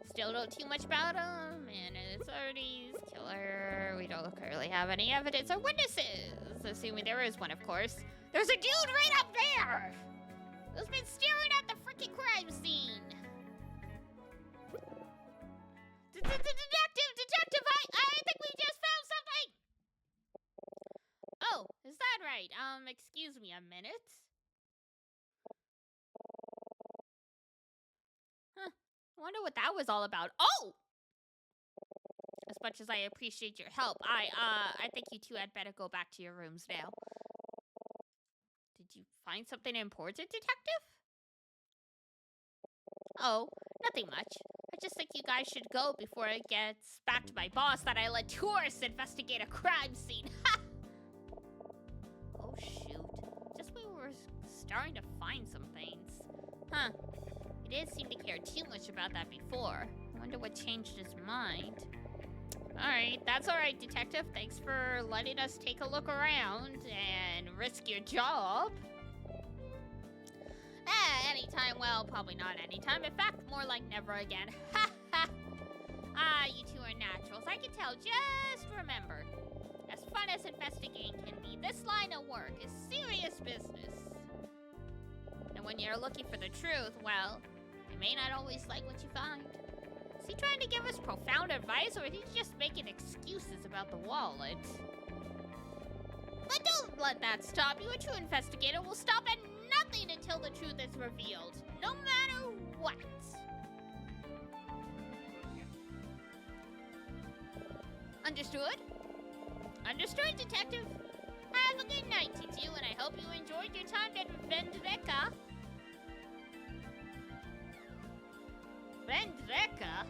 Still don't too much about him, and it's already killer. We don't really have any evidence or witnesses. Assuming there is one, of course. There's a dude right up there! Who's been staring at the freaking crime scene. Detective, I think we just found something! Oh, is that right? Excuse me a minute. Huh, I wonder what that was all about. Oh! As much as I appreciate your help, I think you two had better go back to your rooms now. Did you find something important, detective? Oh, nothing much. I just think you guys should go before it gets back to my boss that I let tourists investigate a crime scene. Ha! Oh, shoot. Just when we were starting to find some things. Huh. He didn't seem to care too much about that before. I wonder what changed his mind. Alright, that's alright, detective. Thanks for letting us take a look around and risk your job. Anytime, well, probably not anytime. In fact, more like never again. Ha ha! Ah, you two are naturals. I can tell. Just remember, as fun as investigating can be, this line of work is serious business. And when you're looking for the truth, well, you may not always like what you find. Is he trying to give us profound advice, or is he just making excuses about the wallet? But don't let that stop you. A true investigator will stop at nothing until the truth is revealed, no matter what. Understood? Understood, detective. Have a good night, you two, and I hope you enjoyed your time at Vendreka. Vendreka?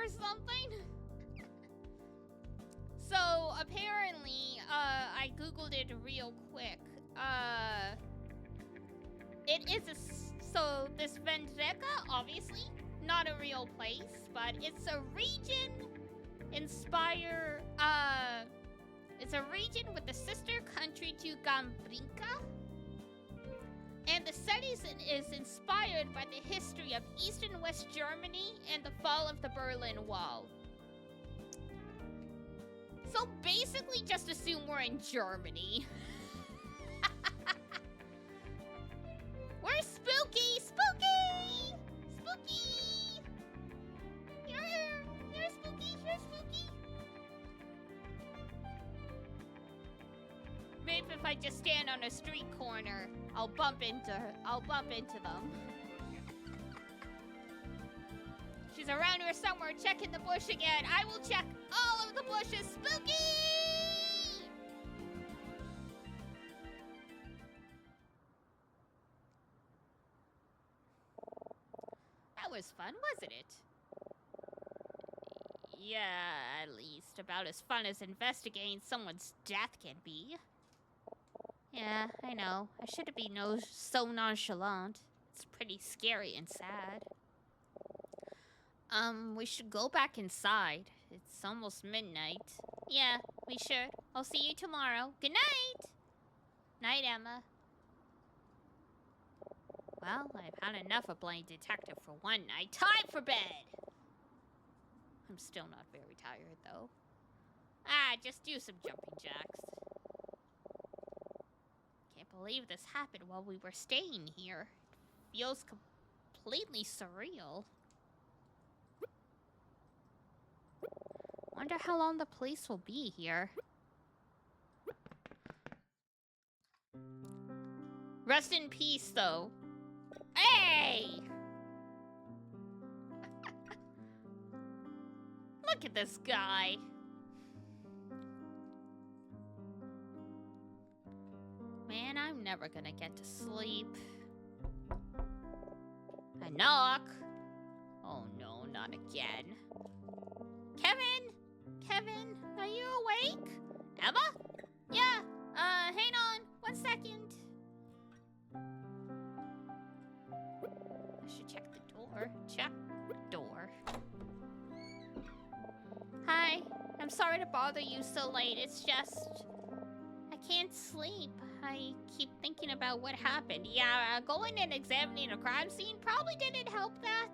or something? So, apparently, I googled it real quick. It is so this Vendreka, obviously, not a real place, but it's a region it's a region with the sister country to Gambrinka. And the setting is inspired by the history of East and West Germany and the fall of the Berlin Wall. So basically just assume we're in Germany. We're spooky! Spooky! Spooky! You're spooky! You're spooky! Maybe if I just stand on a street corner, I'll bump into them. She's around here somewhere, checking the bush again. I will check all of the bushes. Spooky! That was fun, wasn't it? Yeah, at least about as fun as investigating someone's death can be. Yeah, I know. I shouldn't be so nonchalant. It's pretty scary and sad. We should go back inside. It's almost midnight. Yeah, we should. I'll see you tomorrow. Good night! Night, Emma. Well, I've had enough of playing detective for one night. Time for bed! I'm still not very tired, though. Just do some jumping jacks. Can't believe this happened while we were staying here. It feels completely surreal. Wonder how long the police will be here. Rest in peace, though. Hey! Look at this guy. Man, I'm never gonna get to sleep. A knock. Oh no, not again. Kevin? Kevin, are you awake? Emma? Yeah, hang on 1 second. I should check the door. Check the door. Hi, I'm sorry to bother you so late. It's just, I can't sleep. I keep thinking about what happened. Yeah, going and examining a crime scene probably didn't help that.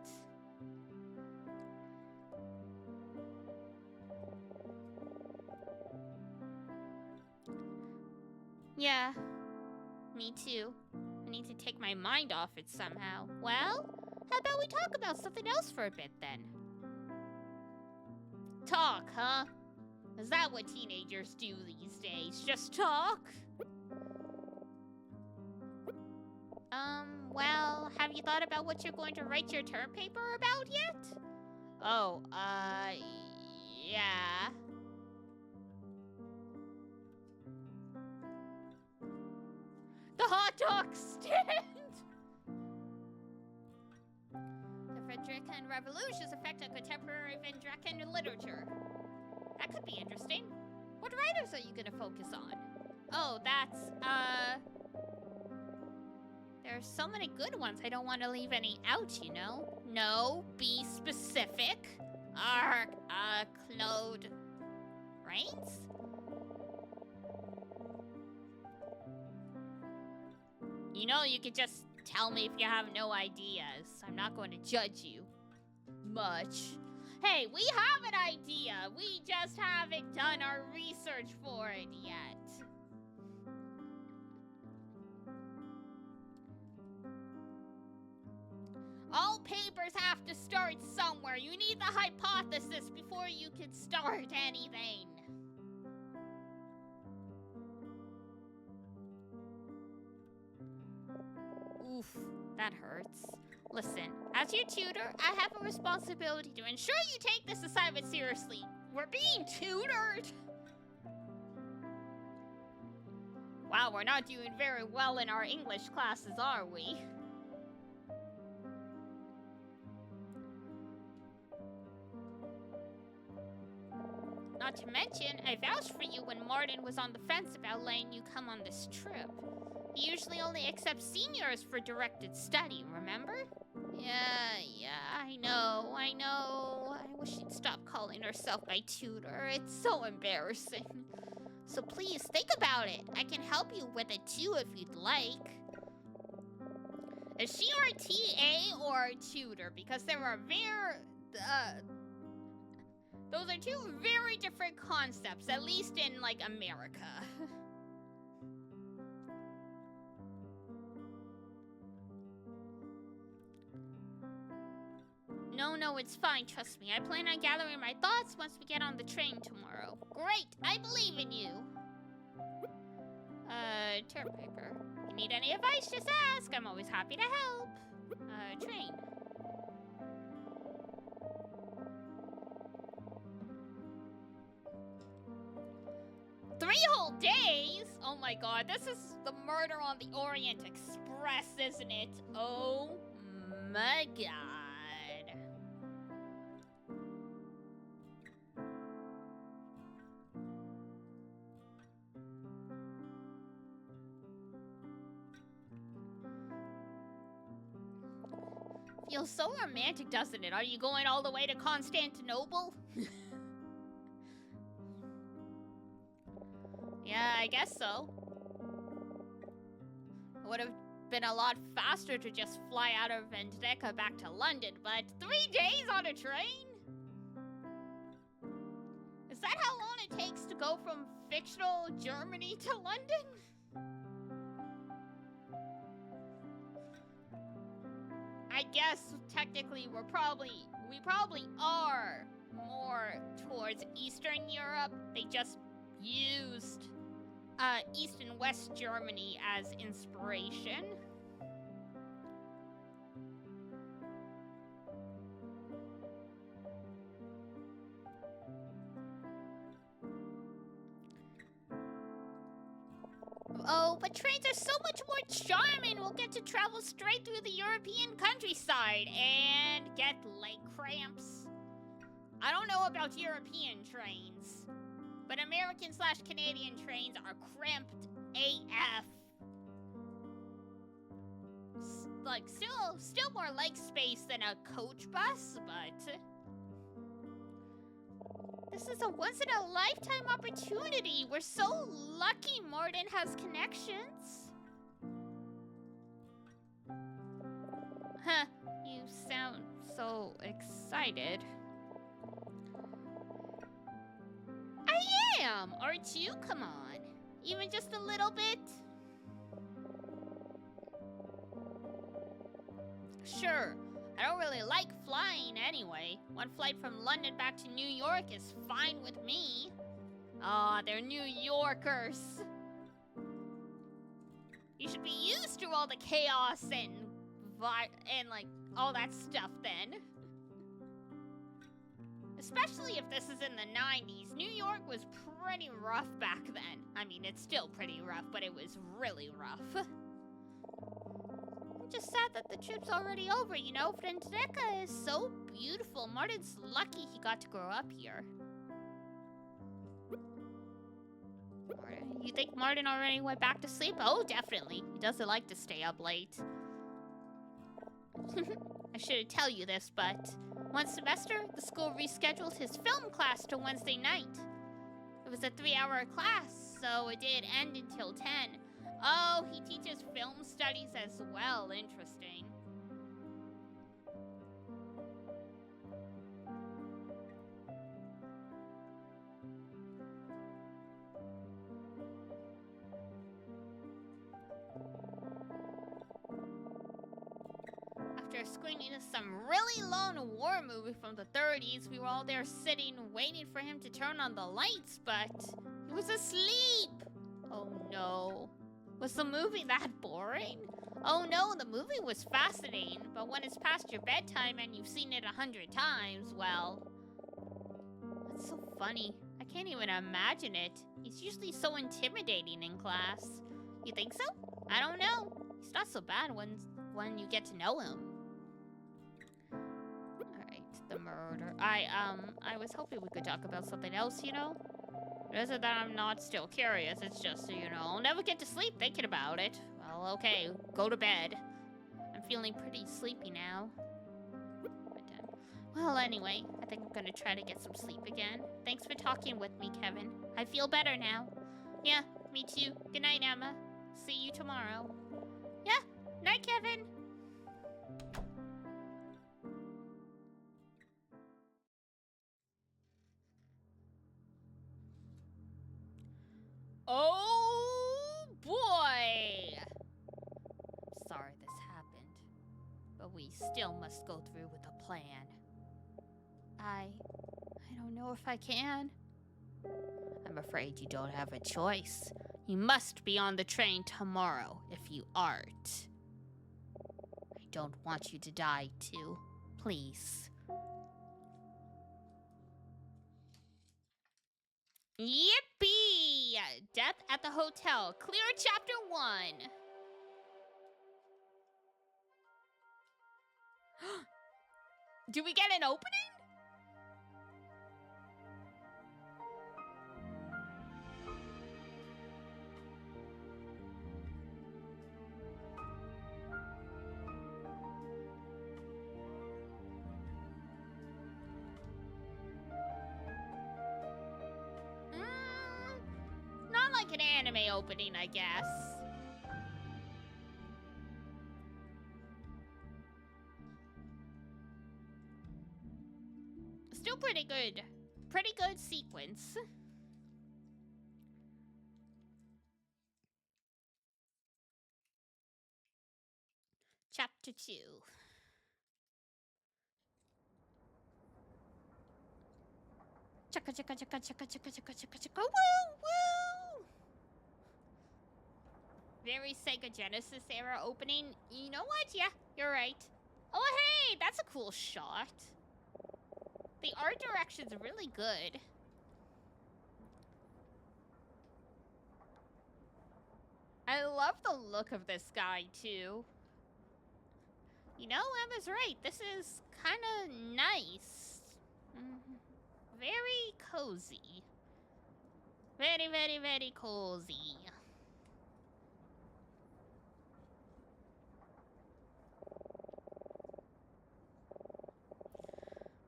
Yeah, me too. I need to take my mind off it somehow. Well, how about we talk about something else for a bit then? Talk, huh? Is that what teenagers do these days? Just talk? Well, have you thought about what you're going to write your term paper about yet? Oh, yeah. The hot dog stand! The Vendrekan Revolution's effect on contemporary Vendrekan literature. That could be interesting. What writers are you gonna focus on? Oh, that's, there's so many good ones, I don't want to leave any out, you know? No, be specific. Claude Rains? You know, you could just tell me if you have no ideas. I'm not going to judge you much. Hey, we have an idea. We just haven't done our research for it yet. All papers have to start somewhere. You need the hypothesis before you can start anything. Oof, that hurts. Listen, as your tutor, I have a responsibility to ensure you take this assignment seriously. We're being tutored! Wow, we're not doing very well in our English classes, are we? Not to mention, I vouched for you when Martin was on the fence about letting you come on this trip. He usually only accepts seniors for directed study, remember? Yeah, I know. I wish she'd stop calling herself my tutor. It's so embarrassing. So please, think about it. I can help you with it too if you'd like. Is she our TA or our tutor? Because there are those are two very different concepts, at least in, like, America. No, it's fine, trust me. I plan on gathering my thoughts once we get on the train tomorrow. Great, I believe in you. Term paper. If you need any advice, just ask. I'm always happy to help. Train. Three whole days? Oh my god, this is the Murder on the Orient Express, isn't it? Oh my god. Feels so romantic, doesn't it? Are you going all the way to Constantinople? Yeah, I guess so. It would have been a lot faster to just fly out of Vendeka back to London, but 3 days on a train? Is that how long it takes to go from fictional Germany to London? I guess technically we probably are more towards Eastern Europe. They just used East and West Germany as inspiration. Oh, but trains are so much more charming. We'll get to travel straight through the European countryside and get leg cramps. I don't know about European trains, but American/Canadian trains are cramped AF. Like, still more leg space than a coach bus, but this is a once-in-a-lifetime opportunity. We're so lucky Martin has connections. Huh, you sound so excited. I am, aren't you? Come on. Even just a little bit? Sure. I don't really like flying anyway. One flight from London back to New York is fine with me. Aw, they're New Yorkers. You should be used to all the chaos and like all that stuff then. Especially if this is in the 90s. New York was pretty rough back then. I mean, it's still pretty rough, but it was really rough. I'm just sad that the trip's already over, you know? Vendeka is so beautiful. Martin's lucky he got to grow up here. You think Martin already went back to sleep? Oh, definitely. He doesn't like to stay up late. I shouldn't tell you this, but one semester, the school rescheduled his film class to Wednesday night. It was a 3-hour class, so it did end until 10. Oh, he teaches film studies as well. Interesting. After screening some really long war movie from the 30s, we were all there sitting, waiting for him to turn on the lights, but he was asleep. Oh no. Was the movie that boring? Oh no, the movie was fascinating, but when it's past your bedtime and you've seen it 100 times, well... That's so funny. I can't even imagine it. He's usually so intimidating in class. You think so? I don't know. He's not so bad when you get to know him. Alright, the murder. I was hoping we could talk about something else, you know? It isn't that I'm not still curious, it's just, you know, I'll never get to sleep thinking about it. Well, okay, go to bed. I'm feeling pretty sleepy now. Well, anyway, I think I'm gonna try to get some sleep again. Thanks for talking with me, Kevin. I feel better now. Yeah, me too. Good night, Emma. See you tomorrow. Yeah, night, Kevin. Oh, boy! I'm sorry this happened, but we still must go through with the plan. I don't know if I can. I'm afraid you don't have a choice. You must be on the train tomorrow if you aren't. I don't want you to die too. Please. Yippee! Death at the hotel. Clear chapter 1. Do we get an opening? Not like an anime opening, I guess. Still pretty good. Pretty good sequence. Chapter 2. Chaka chaka chaka chaka chaka chaka chaka chaka woo woo! Very Sega Genesis era opening. You know what? Yeah, you're right. Oh hey, that's a cool shot. The art direction's really good. I love the look of this guy too. You know, Emma's right. This is kind of nice. Very cozy. Very, very, very cozy.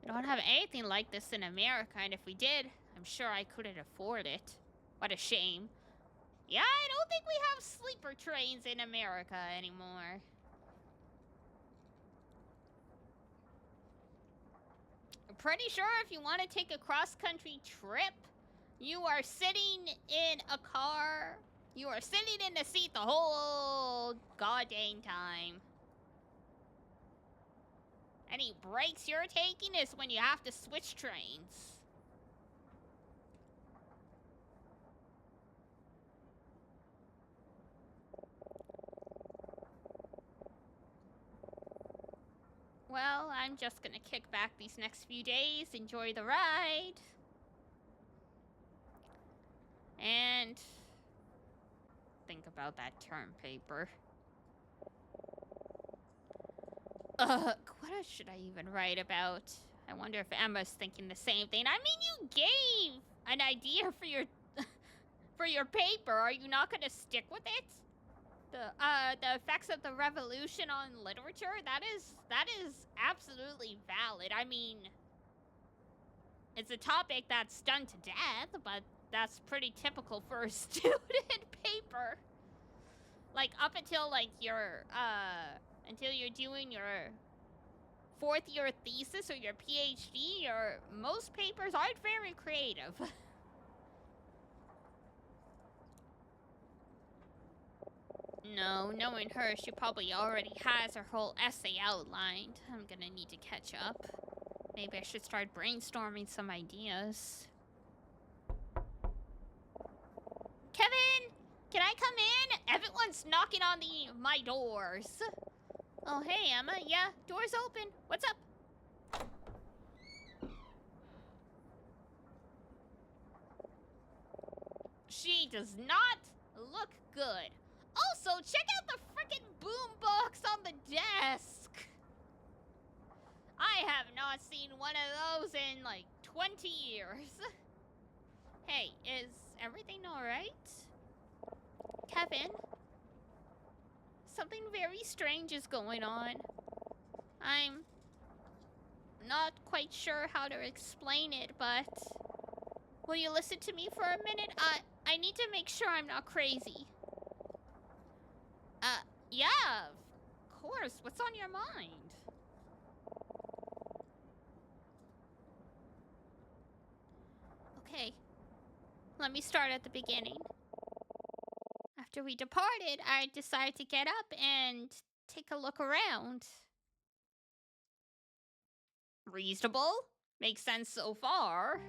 We don't have anything like this in America, and if we did, I'm sure I couldn't afford it. What a shame. Yeah, I don't think we have sleeper trains in America anymore. I'm pretty sure if you want to take a cross-country trip, you are sitting in a car. You are sitting in the seat the whole goddamn time. Any breaks you're taking is when you have to switch trains. Well, I'm just gonna kick back these next few days, enjoy the ride. And think about that term paper. What should I even write about? I wonder if Emma's thinking the same thing. I mean, you gave an idea for your for your paper. Are you not gonna stick with it? The effects of the revolution on literature, that is absolutely valid. I mean, it's a topic that's done to death, but that's pretty typical for a student paper. Like up until like until you're doing your fourth year thesis or your PhD, most papers aren't very creative. No, knowing her, she probably already has her whole essay outlined. I'm gonna need to catch up. Maybe I should start brainstorming some ideas. Kevin! Can I come in? Everyone's knocking on my doors. Oh, hey, Emma. Yeah, door's open. What's up? She does not look good. Also, check out the frickin' boombox on the desk. I have not not seen one of those in like 20 years. Hey, is everything alright? Kevin? Something very strange is going on. I'm not quite sure how to explain it, but will you listen to me for a minute? I need to make sure I'm not crazy. Yeah, of course. What's on your mind? Okay, let me start at the beginning. After we departed, I decided to get up and take a look around. Reasonable. Makes sense so far.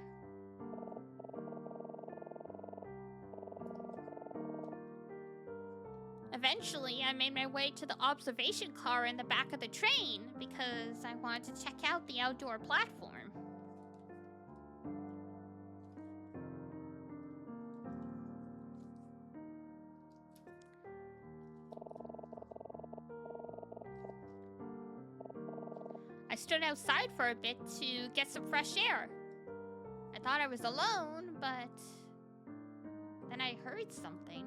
Eventually, I made my way to the observation car in the back of the train because I wanted to check out the outdoor platform. I stood outside for a bit to get some fresh air. I thought I was alone, but then I heard something.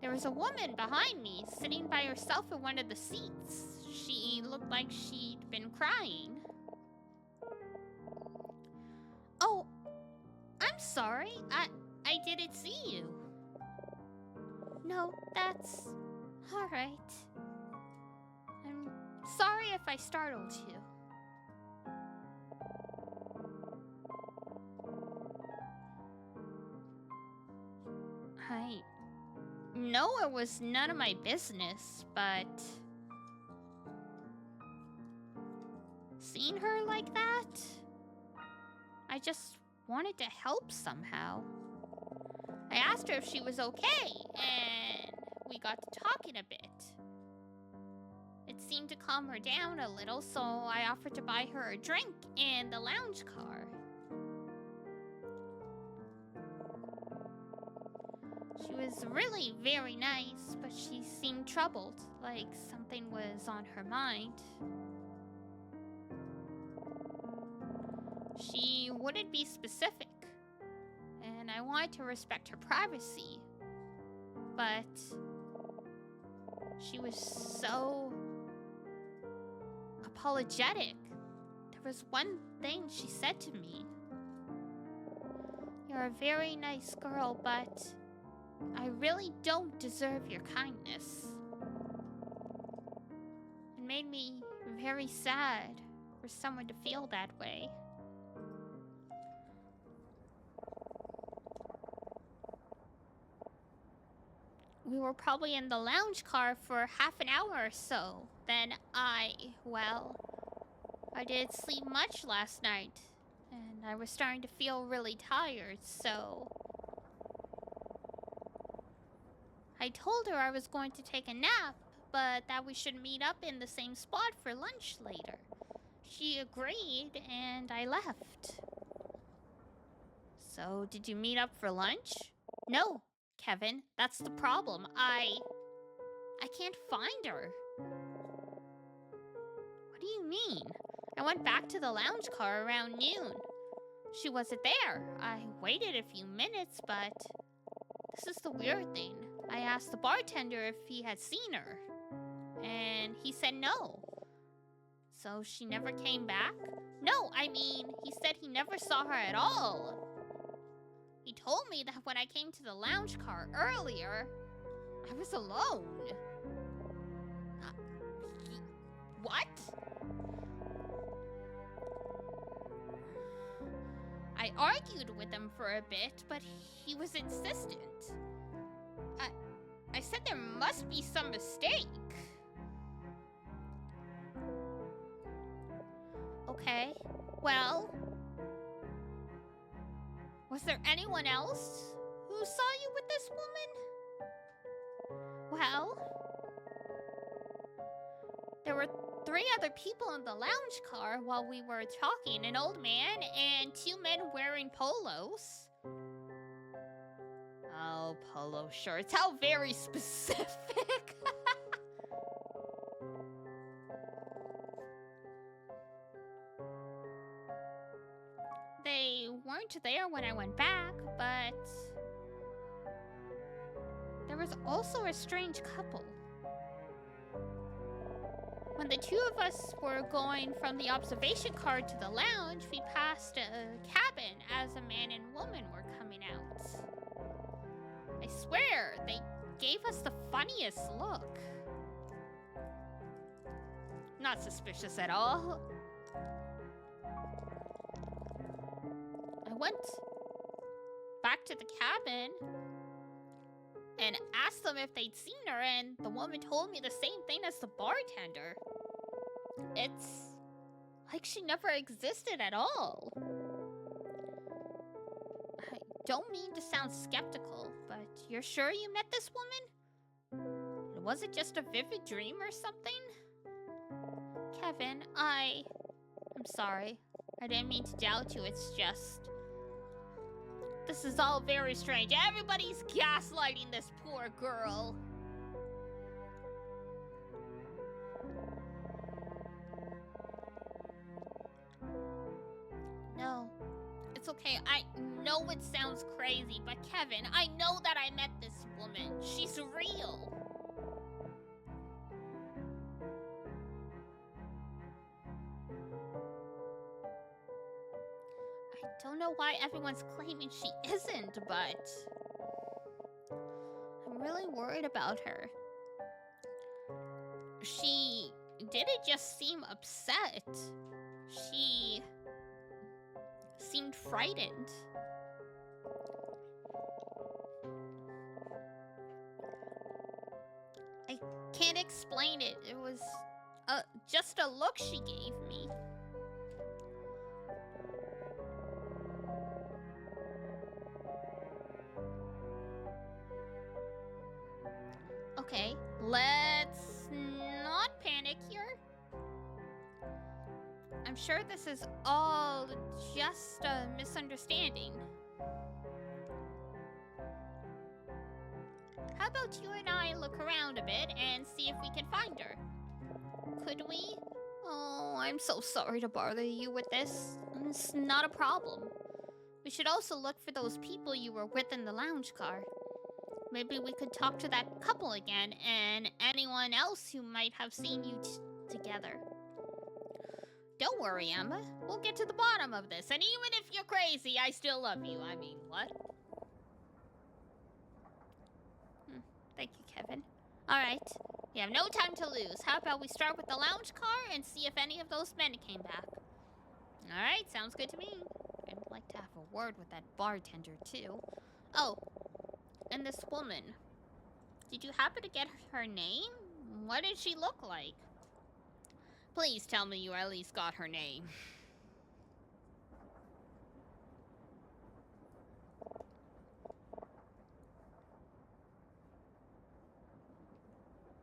There was a woman behind me, sitting by herself in one of the seats. She looked like she'd been crying. Oh, I'm sorry. I didn't see you. No, that's all right. I'm sorry if I startled you. No, it was none of my business, but seeing her like that, I just wanted to help somehow. I asked her if she was okay, and we got to talking a bit. It seemed to calm her down a little, so I offered to buy her a drink in the lounge car. She was really very nice, but she seemed troubled, like something was on her mind. She wouldn't be specific, and I wanted to respect her privacy, but she was so apologetic. There was one thing she said to me. "You're a very nice girl, but I really don't deserve your kindness." It made me very sad for someone to feel that way. We were probably in the lounge car for half an hour or so. Then I didn't sleep much last night, and I was starting to feel really tired, so I told her I was going to take a nap, but that we should meet up in the same spot for lunch later. She agreed, and I left. So, did you meet up for lunch? No, Kevin, that's the problem. I can't find her. What do you mean? I went back to the lounge car around noon. She wasn't there. I waited a few minutes, but this is the weird thing. I asked the bartender if he had seen her, and he said no. So she never came back? No, I mean, he said he never saw her at all. He told me that when I came to the lounge car earlier, I was alone. What? I argued with him for a bit, but he was insistent. I said there must be some mistake. Okay, well, was there anyone else who saw you with this woman? Well, there were 3 other people in the lounge car while we were talking. An old man and 2 men wearing polos. Oh, polo shirts. How very specific. weren't there when I went back, but there was also a strange couple. When the two of us were going from the observation car to the lounge, we passed a cabin as a man and woman were coming out. I swear, they gave us the funniest look. Not suspicious at all. I went back to the cabin and asked them if they'd seen her, and the woman told me the same thing as the bartender. It's like she never existed at all. I don't mean to sound skeptical, but you're sure you met this woman? Was it just a vivid dream or something? Kevin, I'm sorry. I didn't mean to doubt you, it's just... This is all very strange. Everybody's gaslighting this poor girl. No, it's okay. I know it sounds crazy, but Kevin, I know that I met this woman. She's real. I don't know why everyone's claiming she isn't, but I'm really worried about her. She didn't just seem upset. She seemed frightened. I can't explain it. It was just a look she gave me. Okay, let's not panic here. I'm sure this is all just a misunderstanding. How about you and I look around a bit and see if we can find her? Could we? Oh, I'm so sorry to bother you with this. It's not a problem. We should also look for those people you were with in the lounge car. Maybe we could talk to that couple again and anyone else who might have seen you together. Don't worry, Emma. We'll get to the bottom of this. And even if you're crazy, I still love you. I mean, what? Thank you, Kevin. Alright. We have no time to lose. How about we start with the lounge car and see if any of those men came back? Alright, sounds good to me. I'd like to have a word with that bartender, too. Oh. And this woman, did you happen to get her name? What did she look like? Please tell me you at least got her name.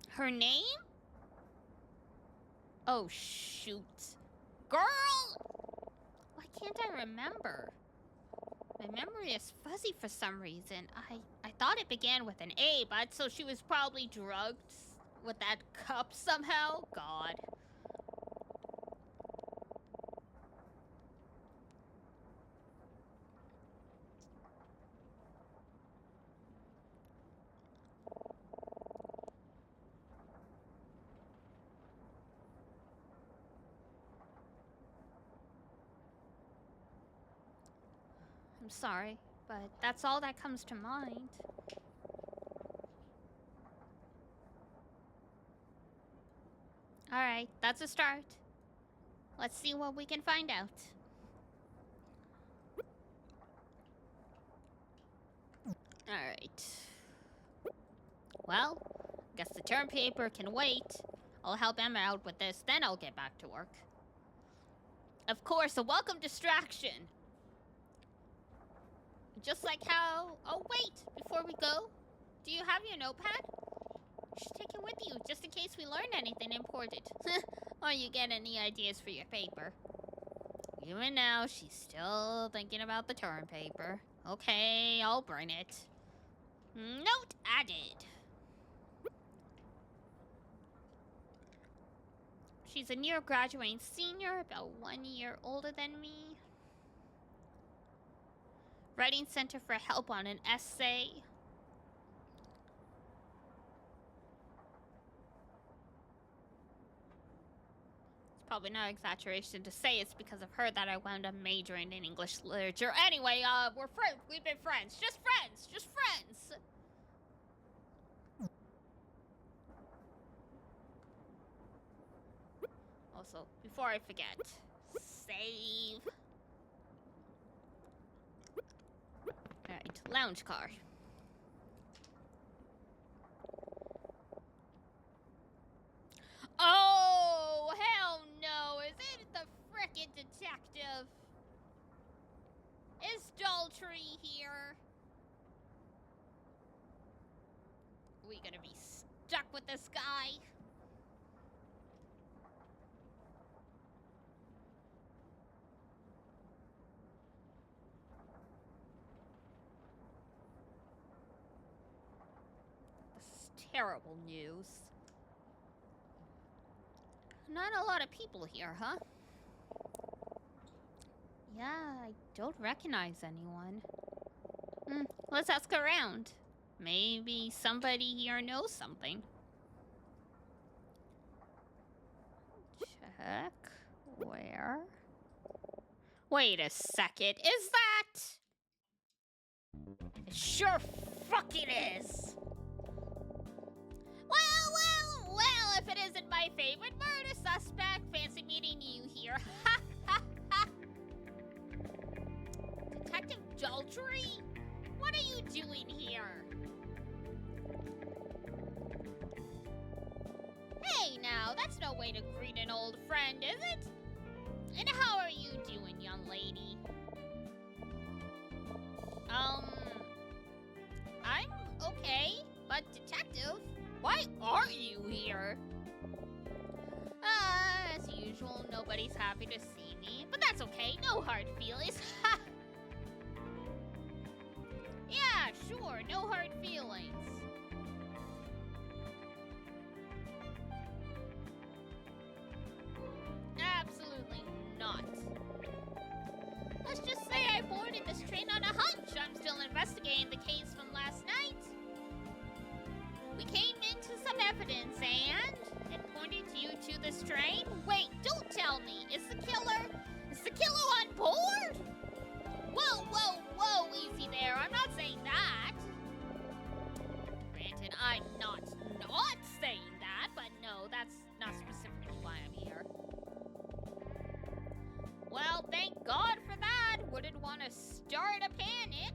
Her name? Oh, shoot. Girl! Why can't I remember? My memory is fuzzy for some reason. I thought it began with an A, but so she was probably drugged with that cup somehow? God. I'm sorry, but that's all that comes to mind. Alright, that's a start. Let's see what we can find out. Alright. Well, guess the term paper can wait. I'll help Emma out with this, then I'll get back to work. Of course, a welcome distraction. Just like how... Oh, wait! Before we go, do you have your notepad? You should take it with you, just in case we learn anything important. Or you get any ideas for your paper. Even now, she's still thinking about the term paper. Okay, I'll bring it. Note added. She's a near graduating senior, about 1 year older than me. Writing Center for help on an essay. It's probably not exaggeration to say it's because of her that I wound up majoring in English literature. Anyway, we're friends. We've been friends. Just friends. Just friends. Also, before I forget, save. Alright, lounge car. Oh, hell no. Is it the frickin' detective? Is Daltrey here? We gonna be stuck with this guy? This is terrible news. Not a lot of people here, huh? Yeah, I don't recognize anyone. Let's ask around. Maybe somebody here knows something. Check. Where? Wait a second. Is that? It sure fucking is. Well, if it isn't my favorite murder suspect, fancy meeting you here. Ha ha ha. Detective Daltrey? What are you doing here? Hey now, that's no way to greet an old friend, is it? And how are you doing, young lady? I'm okay, but detective, why are you here? As usual, nobody's happy to see me, but that's okay, no hard feelings. Ha! Yeah, sure, no hard feelings. Absolutely not. Let's just say I boarded this train on a hunch. I'm still investigating the case from last night. We came into some evidence and it pointed you to this train. Wait, don't tell me. Is the killer on board? Whoa, easy there. I'm not saying that. Granted, I'm not saying that, but no, that's not specifically why I'm here. Well, thank God for that. Wouldn't want to start a panic.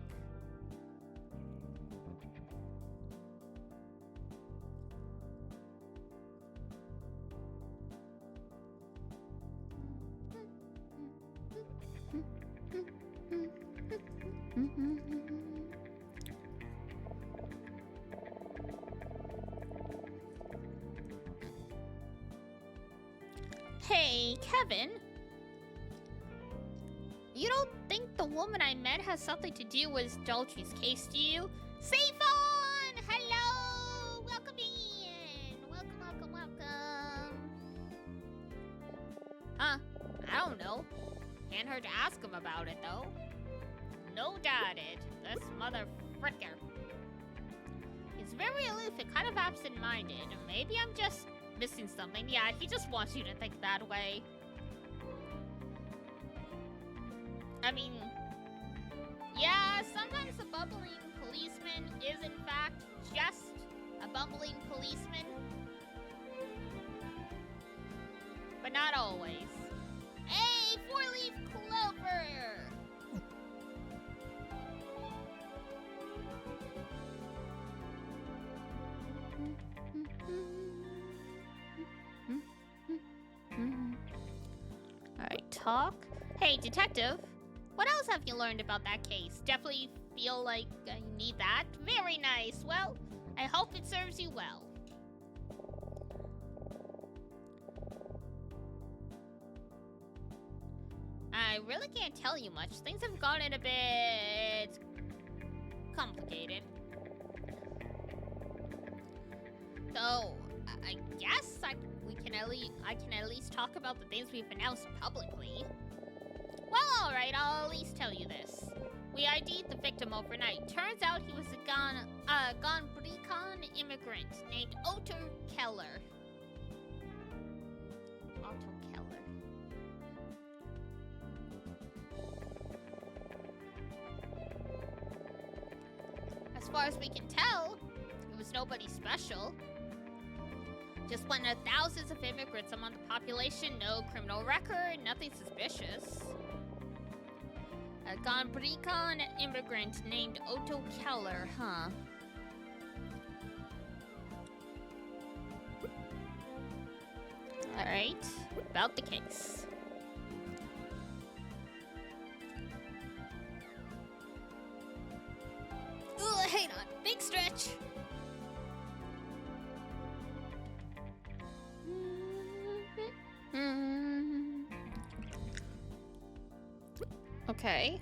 Hey, Kevin. You don't think the woman I met has something to do with Daltrey's case, do you? Saphon! Hello! Welcome in! Welcome. Huh? I don't know. Can't hurt to ask him about it, though. No doubt it. This mother fricker. He's very aloof and kind of absent-minded. Maybe I'm just missing something. Yeah, he just wants you to think that way. I mean, yeah, sometimes a bumbling policeman is in fact just a bumbling policeman. But not always. Hey, four-leaf clover! Alright, talk. Hey, detective. What else have you learned about that case? Definitely feel like you need that? Very nice. Well, I hope it serves you well. I really can't tell you much. Things have gotten a bit complicated. So, I guess I can at least talk about the things we've announced publicly. Well, alright, I'll at least tell you this. We ID'd the victim overnight. Turns out he was a Gonbrican immigrant named Otto Keller. Otto Keller. As far as we can tell, it was nobody special. Just one of thousands of immigrants among the population, no criminal record, nothing suspicious. A Gonbrican immigrant named Otto Keller, huh? Alright, about the case. Ooh, hang on, big stretch. Okay.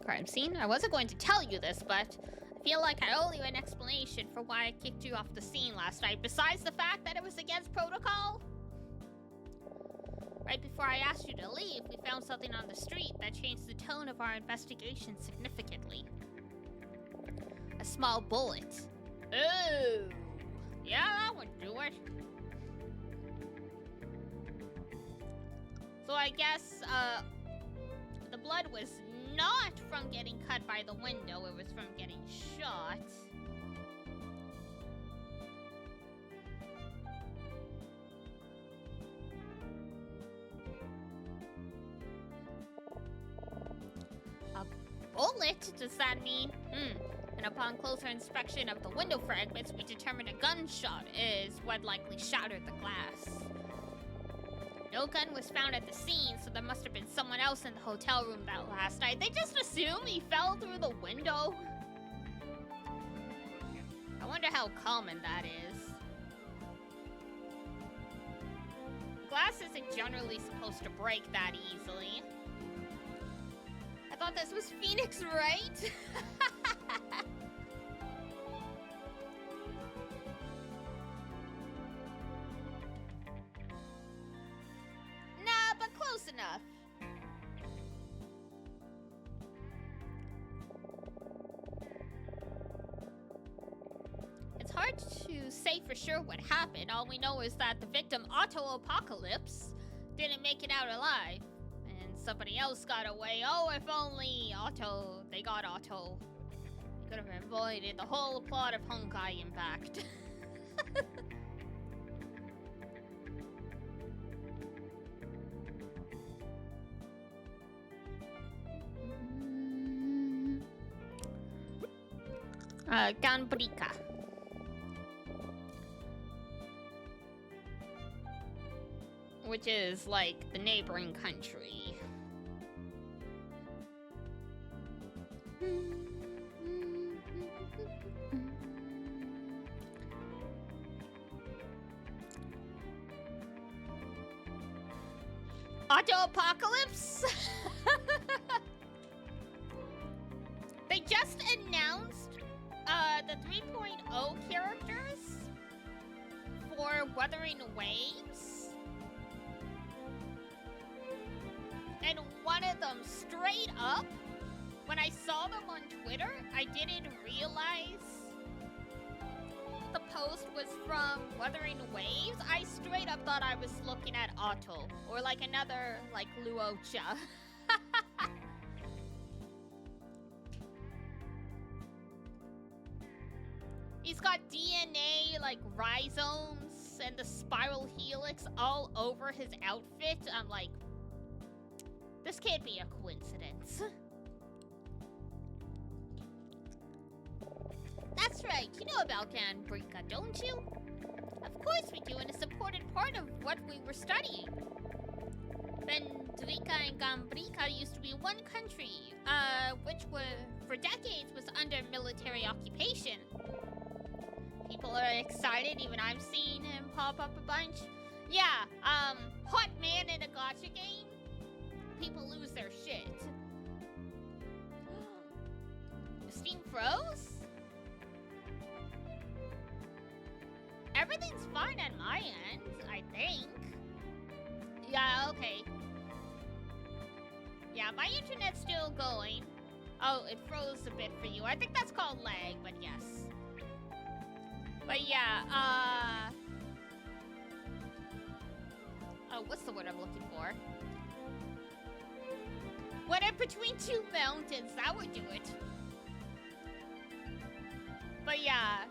Crime scene. I wasn't going to tell you this, but I feel like I owe you an explanation for why I kicked you off the scene last night, besides the fact that it was against protocol. Right before I asked you to leave, we found something on the street that changed the tone of our investigation significantly. A small bullet. Oh! Yeah, that would do it. So I guess, the blood was not from getting cut by the window, it was from getting shot. A bullet? Does that mean? And upon closer inspection of the window fragments, we determined a gunshot is what likely shattered the glass. No gun was found at the scene, so there must have been someone else in the hotel room that last night. They just assume he fell through the window. I wonder how common that is. Glass isn't generally supposed to break that easily. I thought this was Phoenix, right? Enough. It's hard to say for sure what happened. All we know is that the victim, Otto Apocalypse, didn't make it out alive. And somebody else got away. Oh, if only they got Otto. They could have avoided the whole plot of Honkai Impact. Ganbrika. Which is like the neighboring country. Auto Apocalypse? They just announced the 3.0 characters for Wuthering Waves. And one of them, straight up, when I saw them on Twitter, I didn't realize the post was from Wuthering Waves. I straight up thought I was looking at Otto, or like another, like, Luocha. He's got DNA, like, rhizomes and the spiral helix all over his outfit. I'm like, this can't be a coincidence. That's right, you know about Ganbrika, don't you? Of course we do, and it's an important part of what we were studying. Vendrika and Ganbrika used to be one country, which for decades was under military occupation. People are excited, even I've seen him pop up a bunch. Yeah, hot man in a gacha game. People lose their shit. Steam froze? Everything's fine on my end, I think. Yeah, okay. Yeah, my internet's still going. Oh, it froze a bit for you. I think that's called lag, but yes. But yeah, oh, what's the word I'm looking for? When I'm between two mountains, that would do it. But yeah,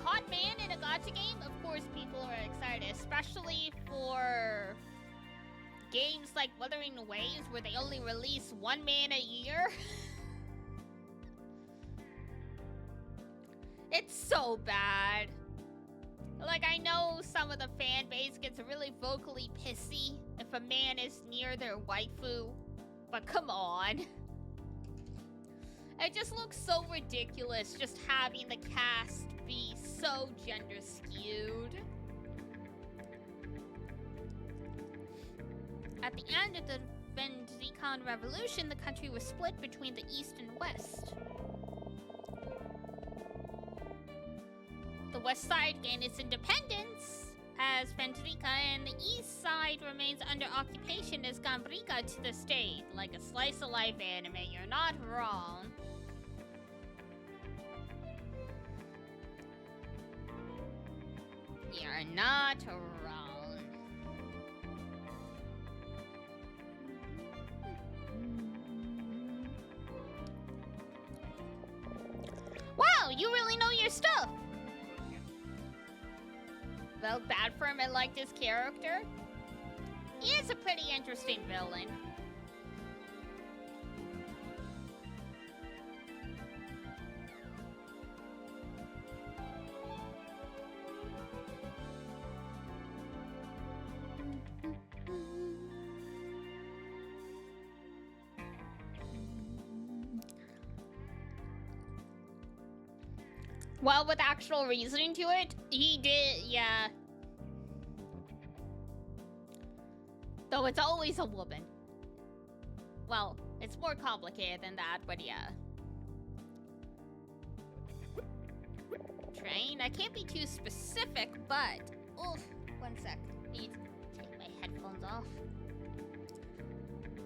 Hot Man in a gacha game, of course people are excited, especially for games like Wuthering Waves where they only release one man a year. It's so bad. Like, I know some of the fan base gets really vocally pissy if a man is near their waifu, but come on. It just looks so ridiculous just having the cast be so gender skewed. At the end of the Vendicon Revolution, the country was split between the East and West. The West Side gained its independence as Vendrica, and the East Side remains under occupation as Gambrica to this day. Like a slice of life anime, you're not wrong. You're not wrong. Wow, you really know your stuff. Felt bad for him. I liked his character. He is a pretty interesting villain. Well, with actual reasoning to it, he did, yeah. Though it's always a woman. Well, it's more complicated than that, but yeah. Train? I can't be too specific, but... Oh, one sec. I need to take my headphones off.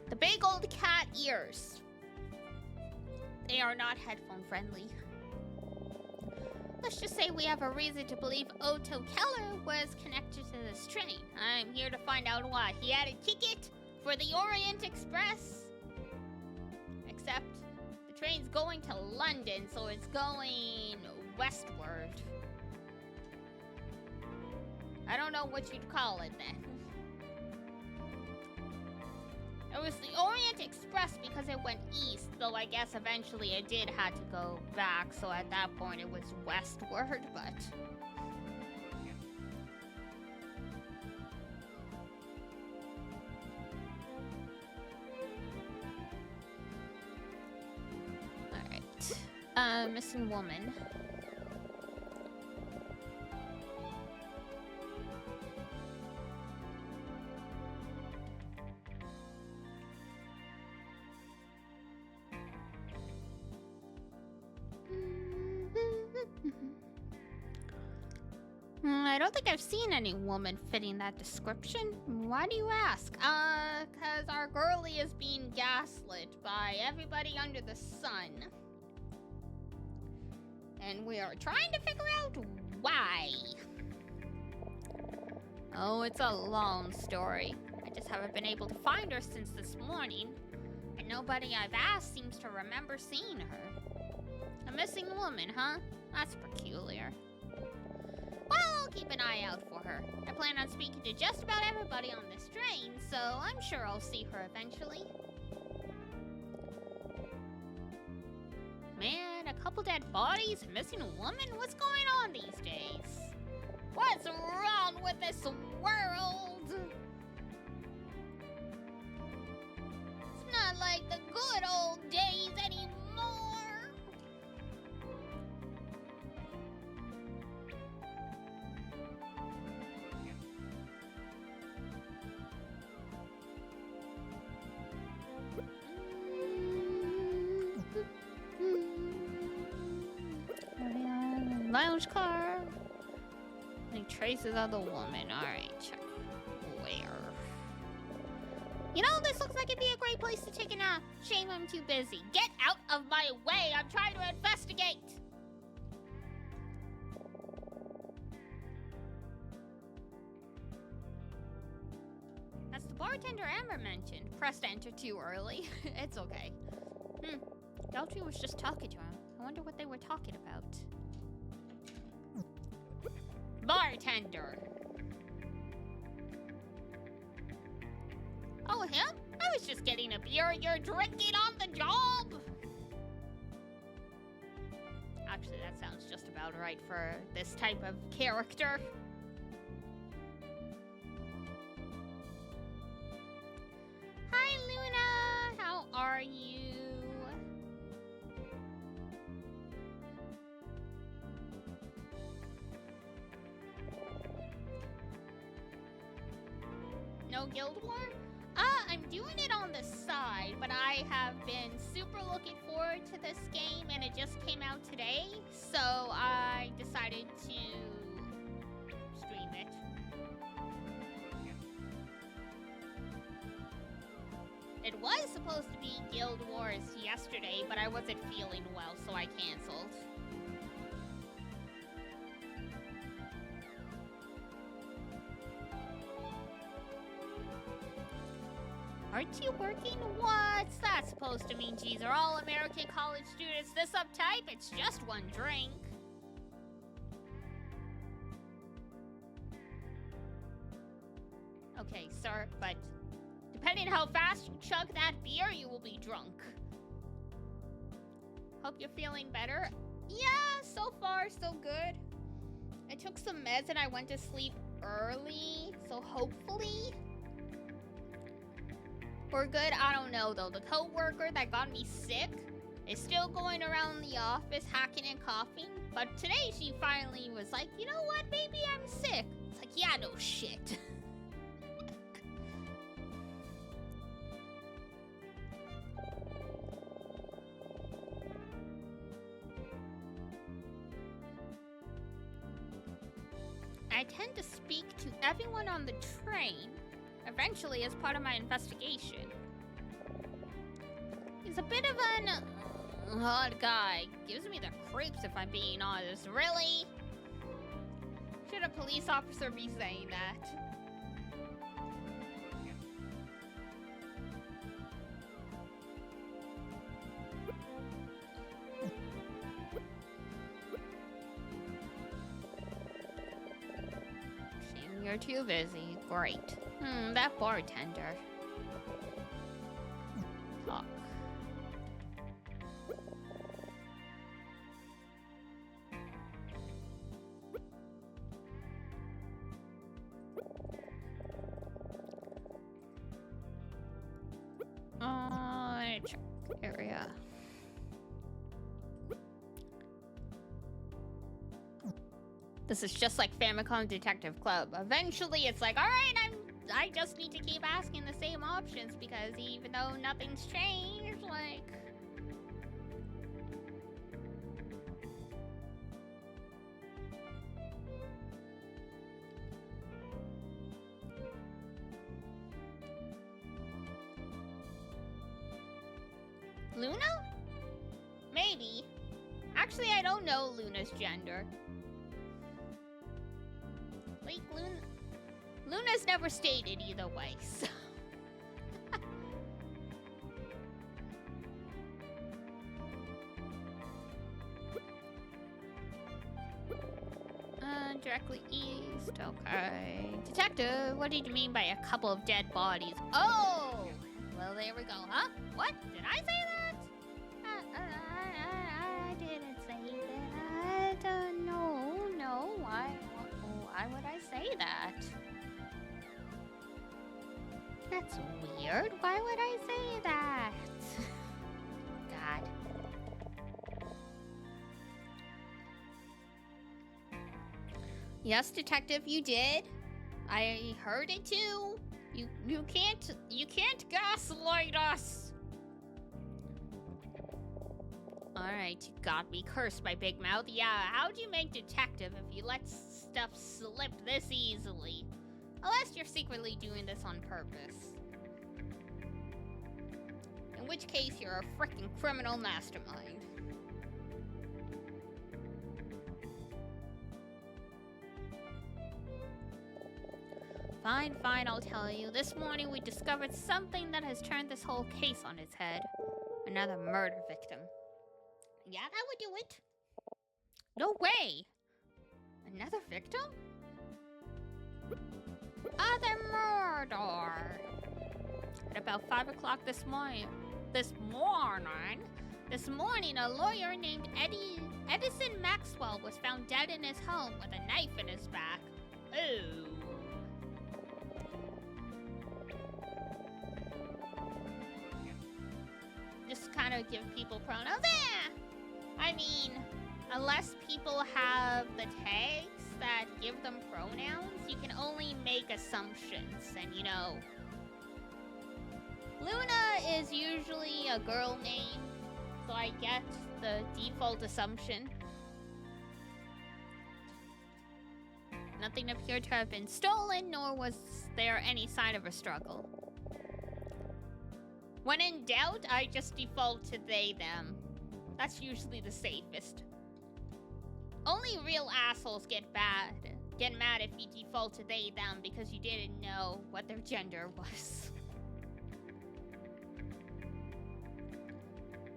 The big old cat ears. They are not headphone friendly. Let's just say we have a reason to believe Otto Keller was connected to this train. I'm here to find out why. He had a ticket for the Orient Express. Except the train's going to London, so it's going westward. I don't know what you'd call it then. It was the Orient Express because it went east, though I guess eventually it did have to go back, so at that point it was westward, but... Alright. Missing woman. I don't think I've seen any woman fitting that description. Why do you ask? Cause our girlie is being gaslit by everybody under the sun. And we are trying to figure out why. Oh, it's a long story. I just haven't been able to find her since this morning. And nobody I've asked seems to remember seeing her. A missing woman, huh? That's peculiar. Well, I'll keep an eye out for her. I plan on speaking to just about everybody on this train, so I'm sure I'll see her eventually. Man, a couple dead bodies, a missing woman? What's going on these days? What's wrong with this world? It's not like the good old days anymore. Lounge car. Any traces of the woman? Alright, check. Where? You know, this looks like it'd be a great place to take a nap. Shame I'm too busy. Get out of my way! I'm trying to investigate! That's the bartender Amber mentioned. Pressed enter too early. It's okay. Daltrey was just talking to him. I wonder what they were talking about. Bartender! Oh, him? I was just getting a beer. You're drinking on the job! Actually, that sounds just about right for this type of character. Hi, Luna! How are you? No Guild War? I'm doing it on the side, but I have been super looking forward to this game, and it just came out today, so I decided to stream it. It was supposed to be Guild Wars yesterday, but I wasn't feeling well, so I canceled. Aren't you working? What's that supposed to mean? Geez, are all American college students this uptight? It's just one drink. Okay, sir, but depending how fast you chug that beer, you will be drunk. Hope you're feeling better. Yeah, so far, so good. I took some meds and I went to sleep early, so hopefully we're good. I don't know, though. The coworker that got me sick is still going around the office hacking and coughing. But today she finally was like, you know what, maybe I'm sick. It's like, yeah, no shit. I tend to speak to everyone on the train, eventually as part of my investigation. He's a bit of an odd guy. Gives me the creeps if I'm being honest. Really? Should a police officer be saying that? You're too busy. Great. That bartender. Fuck. Check area. This is just like Famicom Detective Club. Eventually, it's like, all right, I just need to keep asking the same options because even though nothing's changed, like. Luna? Maybe. Actually, I don't know Luna's gender. Like, Luna's never stated either way, so. Directly east, okay. Detective, what did you mean by a couple of dead bodies? Oh! Well, there we go, huh? What? Did I say that? I didn't say that. I don't know. No, why would I say that? That's weird. Why would I say that? God. Yes, detective, you did. I heard it too. You can't gaslight us. Alright, you got me cursed, my big mouth. Yeah, how'd you make detective if you let stuff slip this easily? Unless you're secretly doing this on purpose. In which case, you're a freaking criminal mastermind. Fine, fine, I'll tell you. This morning we discovered something that has turned this whole case on its head. Another murder victim. Yeah, that would do it. No way! Another victim? Other murder! At about 5 o'clock this morning, a lawyer named Edison Maxwell was found dead in his home with a knife in his back. Ooh. Just kind of give people pronouns. I mean, unless people have the tags that give them pronouns, you can only make assumptions. And you know, Luna is usually a girl name, so I get the default assumption. Nothing appeared to have been stolen, nor was there any sign of a struggle. When in doubt, I just default to they, them. That's usually the safest. Only real assholes get mad if you default to they, them because you didn't know what their gender was.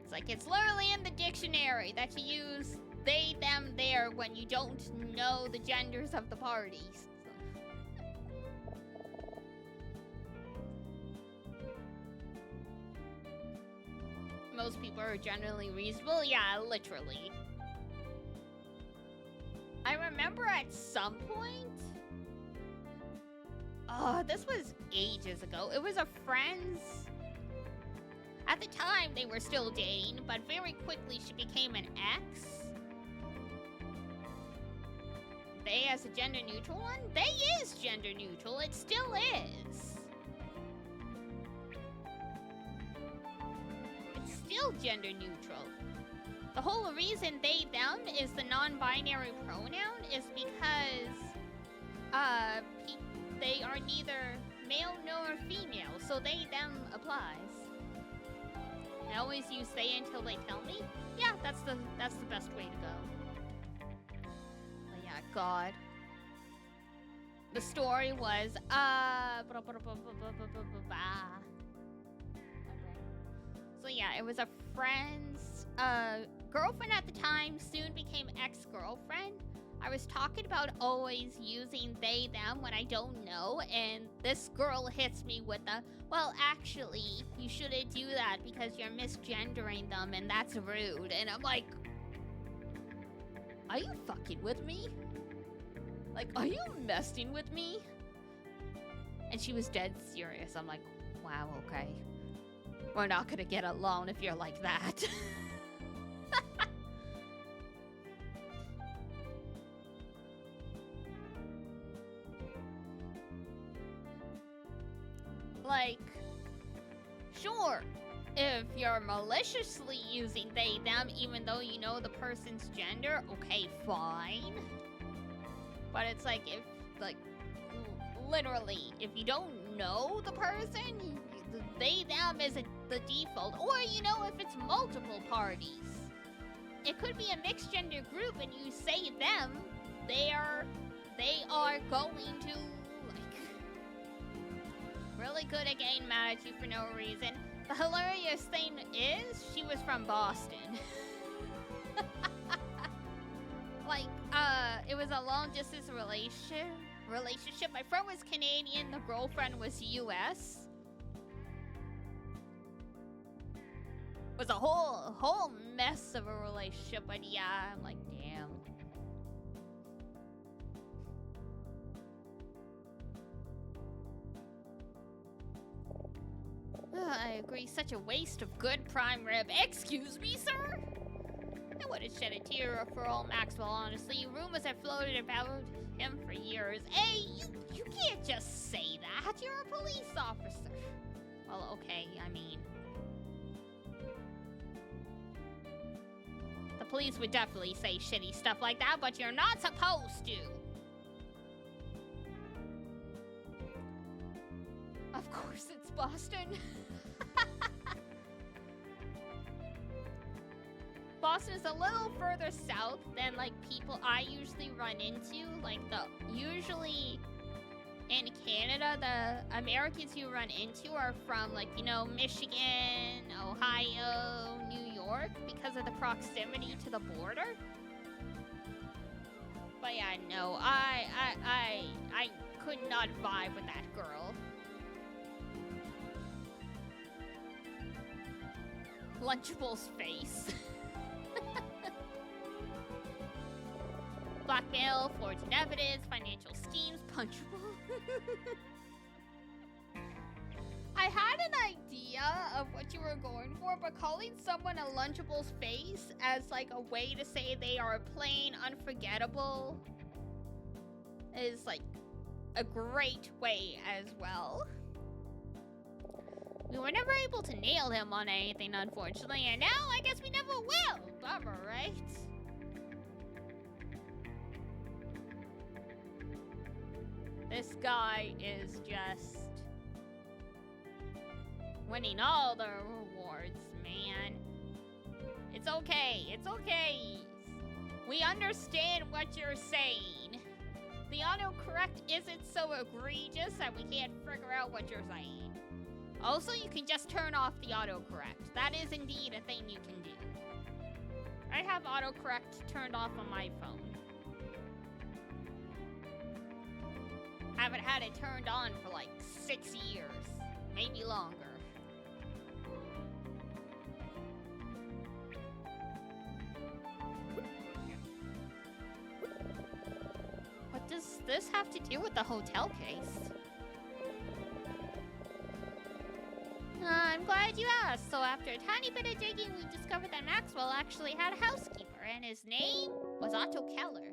It's like it's literally in the dictionary that you use they, them, there when you don't know the genders of the parties. Most people are generally reasonable. Yeah, literally. I remember at some point... Oh, this was ages ago. It was a friend's... At the time, they were still dating, but very quickly she became an ex. They as a gender neutral one? They is gender neutral. It still is. Still gender neutral. The whole reason they, them is the non-binary pronoun is because they are neither male nor female, so they, them applies. I always use they until they tell me. Yeah, that's the best way to go. But yeah, God. The story was So yeah, it was a friend's girlfriend at the time, soon became ex-girlfriend. I was talking about always using they, them when I don't know, and this girl hits me with a, well, actually, you shouldn't do that because you're misgendering them and that's rude. And I'm like, are you fucking with me? Like, are you messing with me? And she was dead serious. I'm like, wow, okay. We're not gonna get along if you're like that. Like, sure, if you're maliciously using they, them, even though you know the person's gender, okay, fine. But it's like, if, like, literally, if you don't know the person, they, them is the default. Or, you know, if it's multiple parties. It could be a mixed gender group and you say them, they are going to, like, really good at getting mad at you for no reason. The hilarious thing is, she was from Boston. Like, it was a long distance relationship. My friend was Canadian, the girlfriend was US. It was a whole mess of a relationship, but yeah, I'm like, damn. I agree, such a waste of good prime rib. Excuse me, sir? I wouldn't shed a tear for old Maxwell, honestly. Rumors have floated about him for years. Hey, you can't just say that. You're a police officer. Well, okay, I mean... The police would definitely say shitty stuff like that, but you're not supposed to. Of course it's Boston. Boston is a little further south than, like, people I usually run into. Like, usually in Canada, the Americans you run into are from, like, you know, Michigan, Ohio, New York, because of the proximity to the border. But yeah, no, I could not vibe with that girl. Lunchable's face. Blackmail, forging evidence, financial schemes, punchable. I had an idea of what you were going for, but calling someone a Lunchable's face as like a way to say they are plain unforgettable is like a great way as well. We were never able to nail him on anything, unfortunately, and now I guess we never will. Bummer, right? This guy is just winning all the rewards, man. It's okay. It's okay. We understand what you're saying. The autocorrect isn't so egregious that we can't figure out what you're saying. Also, you can just turn off the autocorrect. That is indeed a thing you can do. I have autocorrect turned off on my phone. Haven't had it turned on for like 6 years, maybe longer. What does this have to do with the hotel case? I'm glad you asked. So after a tiny bit of digging, we discovered that Maxwell actually had a housekeeper, and his name was Otto Keller.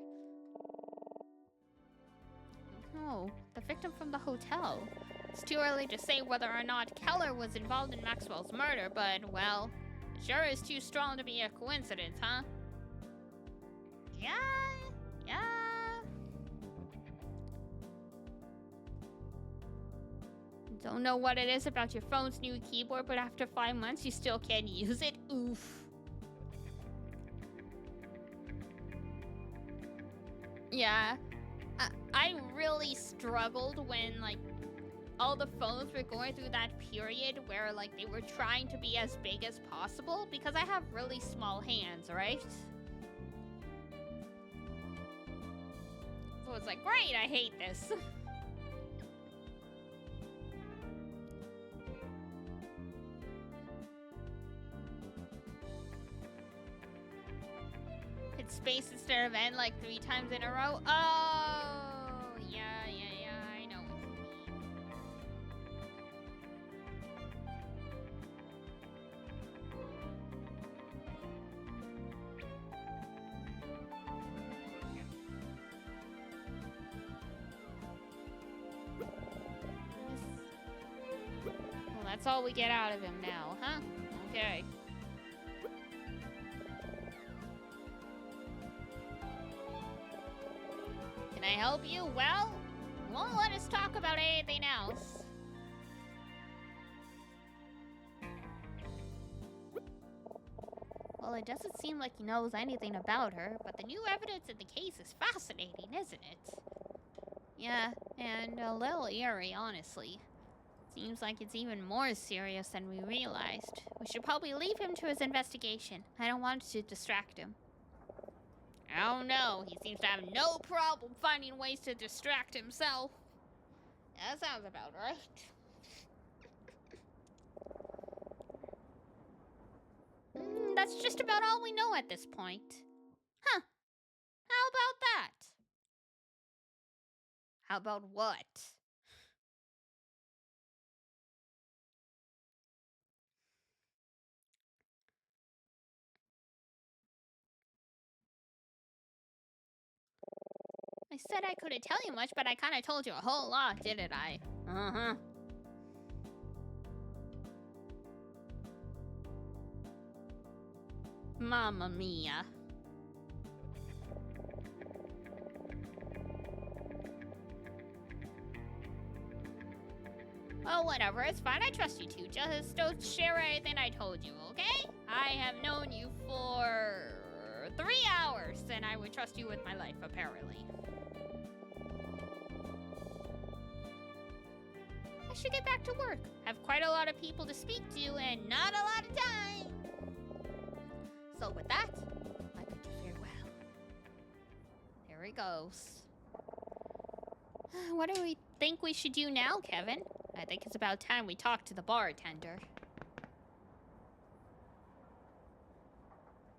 Oh, the victim from the hotel. It's too early to say whether or not Keller was involved in Maxwell's murder, but, well, it sure is too strong to be a coincidence, huh? Yeah. Don't know what it is about your phone's new keyboard, but after 5 months, you still can't use it? Oof. Yeah. I really struggled when, like, all the phones were going through that period where, like, they were trying to be as big as possible, because I have really small hands, right? So it's like, great, I hate this. Hit space instead of N like 3 times in a row. Oh, yeah, I know what you mean. Well, that's all we get out of him now, huh? Okay. Can I help you? Well, won't let us talk about anything else. Well, it doesn't seem like he knows anything about her, but the new evidence in the case is fascinating, isn't it? Yeah, and a little eerie, honestly. Seems like it's even more serious than we realized. We should probably leave him to his investigation. I don't want to distract him. Oh no, he seems to have no problem finding ways to distract himself. That sounds about right. That's just about all we know at this point. Huh. How about that? How about what? I said I couldn't tell you much, but I kind of told you a whole lot, didn't I? Uh-huh. Mamma mia. Oh, whatever, it's fine. I trust you two. Just don't share anything I told you, okay? I have known you for 3 hours, then I would trust you with my life, apparently. I should get back to work. Have quite a lot of people to speak to and not a lot of time. So with that, I bid you farewell. There he goes. What do we think we should do now, Kevin? I think it's about time we talk to the bartender.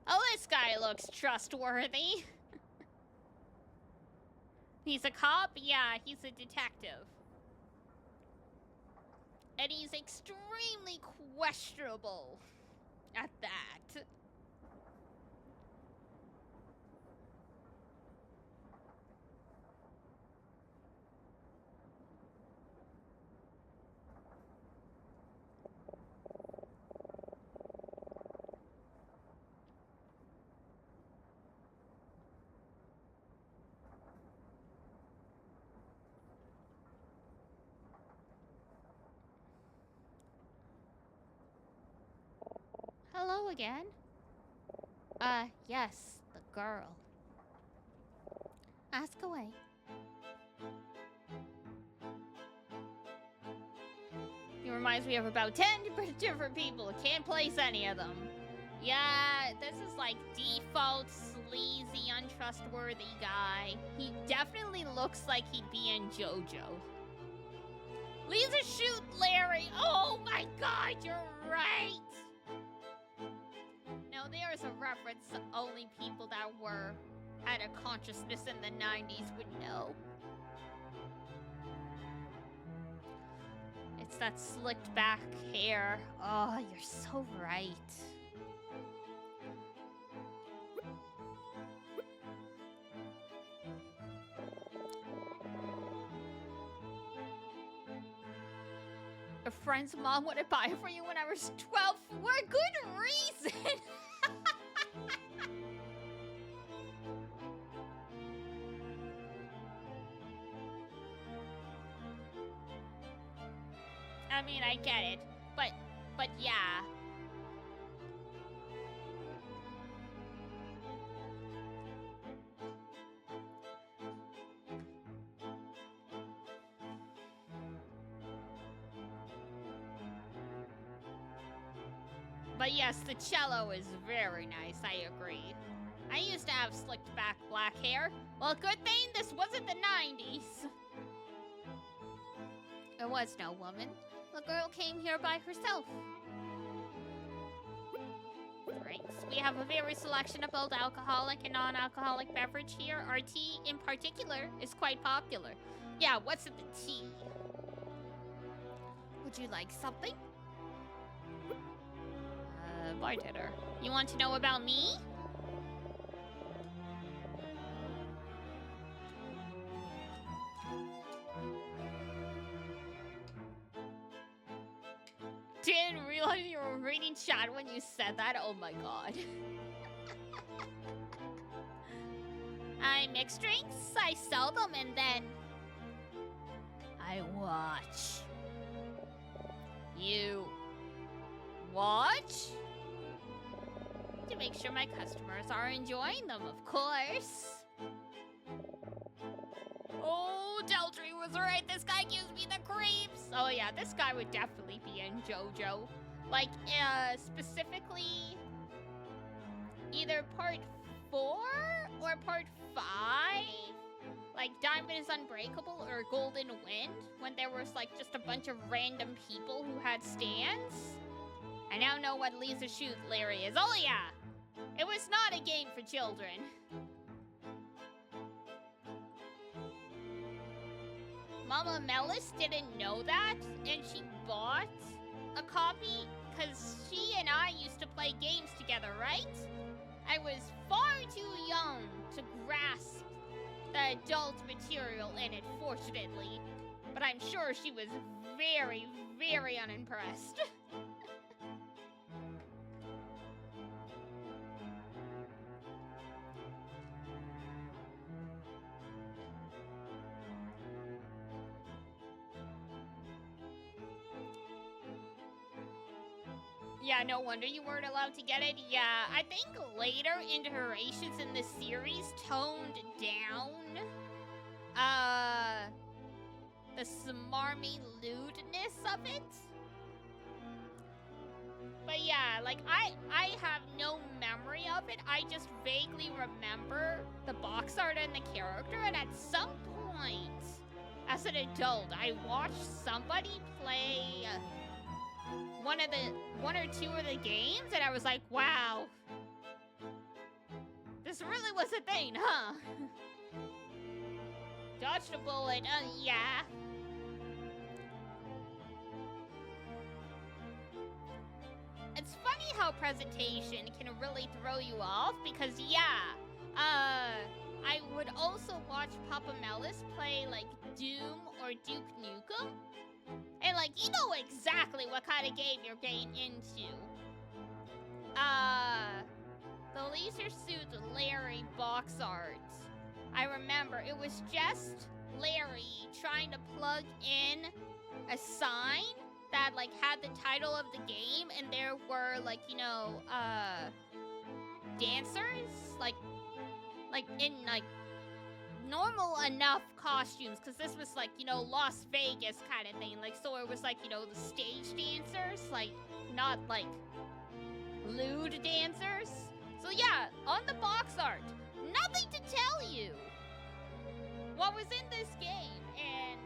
Oh, this guy looks trustworthy. He's a cop? Yeah, he's a detective. And he's extremely questionable at that. Hello again. Yes, the girl. Ask away. He reminds me of about 10 different people. Can't place any of them. Yeah, this is like default sleazy, untrustworthy guy. He definitely looks like he'd be in JoJo. Lisa, shoot Larry! Oh my god, you're right! Now there's a reference only people that had a consciousness in the 90s would know. It's that slicked back hair. Oh, you're so right. A friend's mom wouldn't buy it for you when I was 12 for a good reason. I mean, I get it, but yeah. But yes, the cello is very nice, I agree. I used to have slicked back black hair. Well, good thing this wasn't the 90s. There was no woman. The girl came here by herself. Drinks. We have a varied selection of both alcoholic and non-alcoholic beverage here. Our tea, in particular, is quite popular. Yeah, what's in the tea? Would you like something? Bartender. You want to know about me? Didn't realize you were reading chat when you said that. Oh my god. I mix drinks, I sell them, and then I watch. You watch? To make sure my customers are enjoying them, of course. Oh, Deltry was right. This guy gives me the creeps. Oh yeah, this guy would definitely be in JoJo. Like, specifically, either part 4 or part 5. Like Diamond is Unbreakable or Golden Wind, when there was like just a bunch of random people who had stands. I now know what Lisa Shoot Larry is. Oh yeah! It was not a game for children. Mama Melis didn't know that, and she bought a copy because she and I used to play games together, right? I was far too young to grasp the adult material in it, fortunately. But I'm sure she was very, very unimpressed. Yeah, no wonder you weren't allowed to get it. Yeah, I think later iterations in the series toned down the smarmy lewdness of it. But yeah, like I have no memory of it. I just vaguely remember the box art and the character, and at some point as an adult, I watched somebody play one or two of the games, and I was like, wow, this really was a thing, huh? Dodged a bullet, yeah. It's funny how presentation can really throw you off, because yeah, I would also watch Papa Melis play like Doom or Duke Nukem, and like, you know exactly what kind of game you're getting into. The Leisure Suit Larry box art. I remember it was just Larry trying to plug in a sign that like had the title of the game, and there were like, you know, dancers like in like normal enough costumes, because this was like, you know, Las Vegas kind of thing, like, so it was like, you know, the stage dancers, like not like lewd dancers. So yeah, on the box art, nothing to tell you what was in this game. And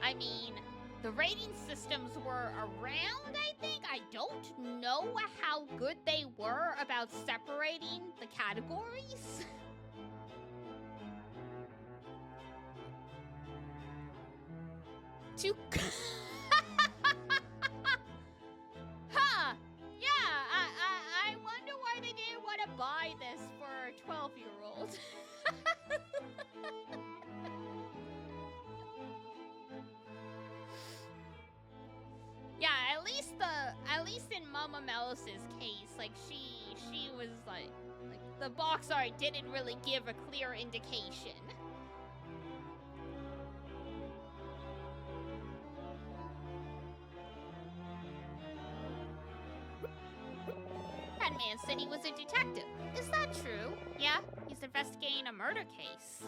I mean, the rating systems were around, I think. I don't know how good they were about separating the categories. Huh. Yeah, I wonder why they didn't want to buy this for a 12-year-old. Yeah, at least in Mama Melis's case, like she was like the box art didn't really give a clear indication. That man said he was a detective. Is that true? Yeah, he's investigating a murder case.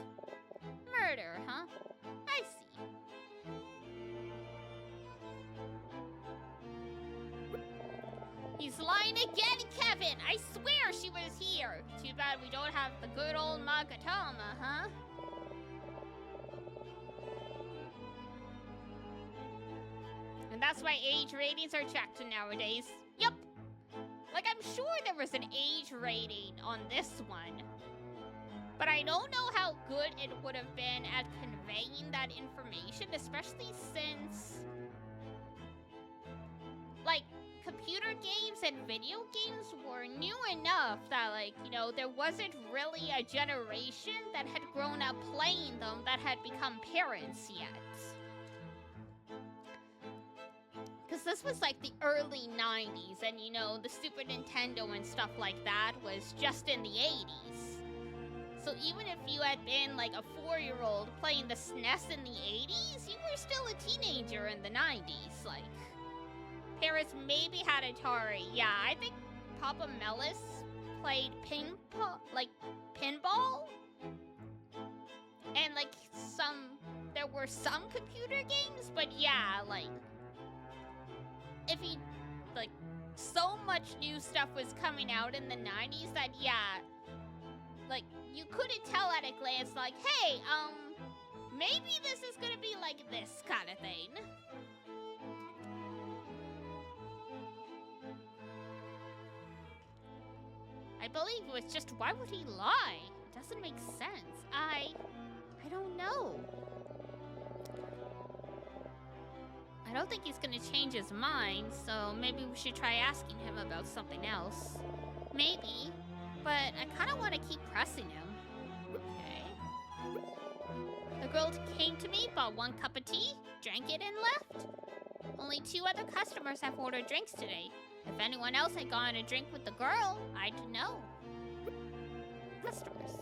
Murder, huh? I see. He's lying again, Kevin! I swear she was here! Too bad we don't have the good old Magatama, huh? And that's why age ratings are checked nowadays. Yup! Like, I'm sure there was an age rating on this one. But I don't know how good it would have been at conveying that information, especially since, like, computer games and video games were new enough that, like, you know, there wasn't really a generation that had grown up playing them that had become parents yet. Because this was like the early 90s, and you know, the Super Nintendo and stuff like that was just in the 80s. So even if you had been like a 4-year-old playing the SNES in the 80s, you were still a teenager in the 90s. Like, parents maybe had Atari. Yeah, I think Papa Melis played pinball. And like there were some computer games, but yeah, like, if he, like, so much new stuff was coming out in the 90s that, yeah, like, you couldn't tell at a glance, like, hey, maybe this is gonna be like this kind of thing. I believe it was just, why would he lie? It doesn't make sense. I don't know. I don't think he's gonna change his mind, so maybe we should try asking him about something else. Maybe, but I kinda wanna keep pressing him. Okay. The girl came to me, bought 1 cup of tea, drank it, and left. Only 2 other customers have ordered drinks today. If anyone else had gotten a drink with the girl, I'd know. Customers.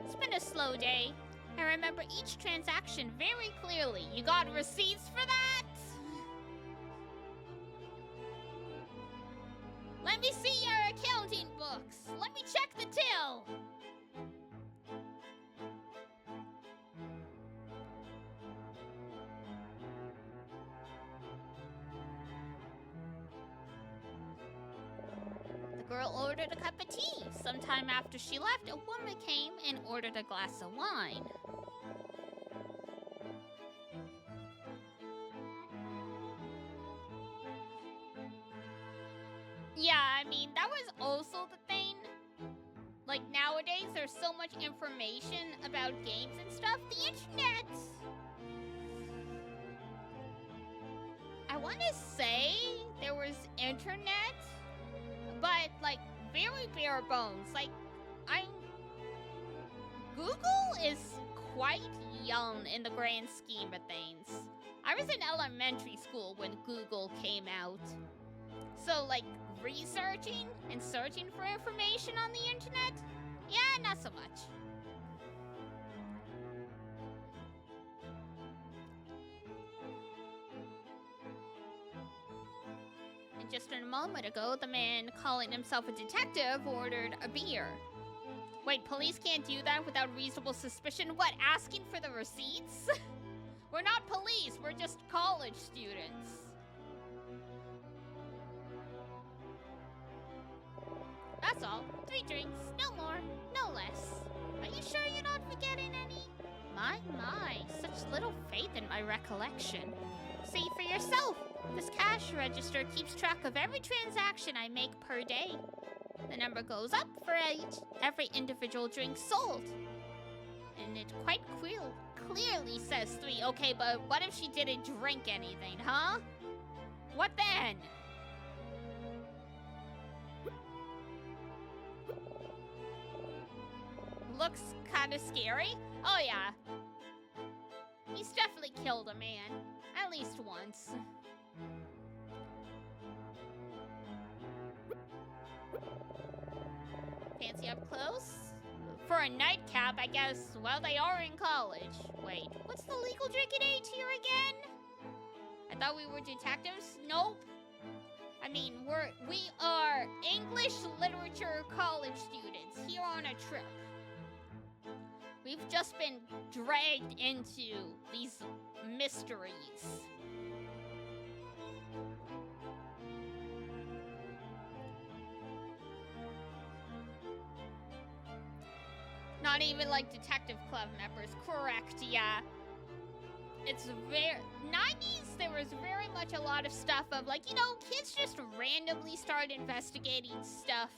It's been a slow day. I remember each transaction very clearly. You got receipts for that? till. The girl ordered a cup of tea. Sometime after she left, a woman came and ordered a glass of wine. Yeah, I mean, that was also the thing. Like, nowadays, there's so much information about games and stuff. The internet! I want to say there was internet, but, like, very bare bones. Like, Google is quite young in the grand scheme of things. I was in elementary school when Google came out. So, like, researching and searching for information on the internet? Yeah, not so much. And just a moment ago, the man calling himself a detective ordered a beer. Wait, police can't do that without reasonable suspicion? What, asking for the receipts? We're not police, we're just college students. That's all. 3 drinks, no more, no less. Are you sure you're not forgetting any? My, such little faith in my recollection. See for yourself. This cash register keeps track of every transaction I make per day. The number goes up for every individual drink sold. And it quite clearly says 3. Okay, but what if she didn't drink anything, huh? What then? Looks kind of scary. Oh yeah. He's definitely killed a man. At least once. Fancy up close? For a nightcap, I guess, well, they are in college. Wait, what's the legal drinking age here again? I thought we were detectives? Nope. I mean, we are English literature college students here on a trip. We've just been dragged into these mysteries. Not even like detective club members. Correct, yeah. It's very 90s, there was very much a lot of stuff of like, you know, kids just randomly start investigating stuff.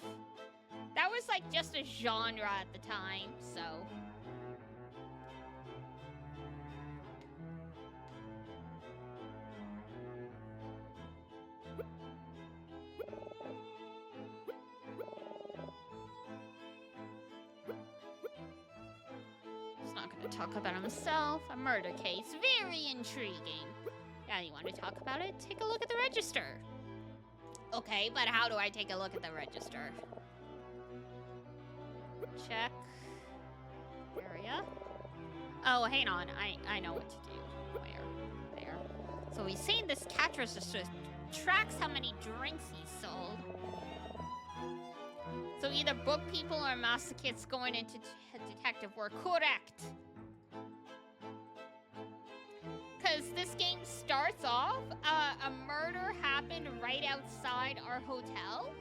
That was like just a genre at the time, so. Talk about himself, a murder case, very intriguing. Yeah, you want to talk about it? Take a look at the register. Okay, but how do I take a look at the register? Check. Area. Oh, hang on, I know what to do. Where? There. So he's saying this cash register tracks how many drinks he sold. So either book people or masochists going into detective work. Correct. Because this game starts off, a murder happened right outside our hotel,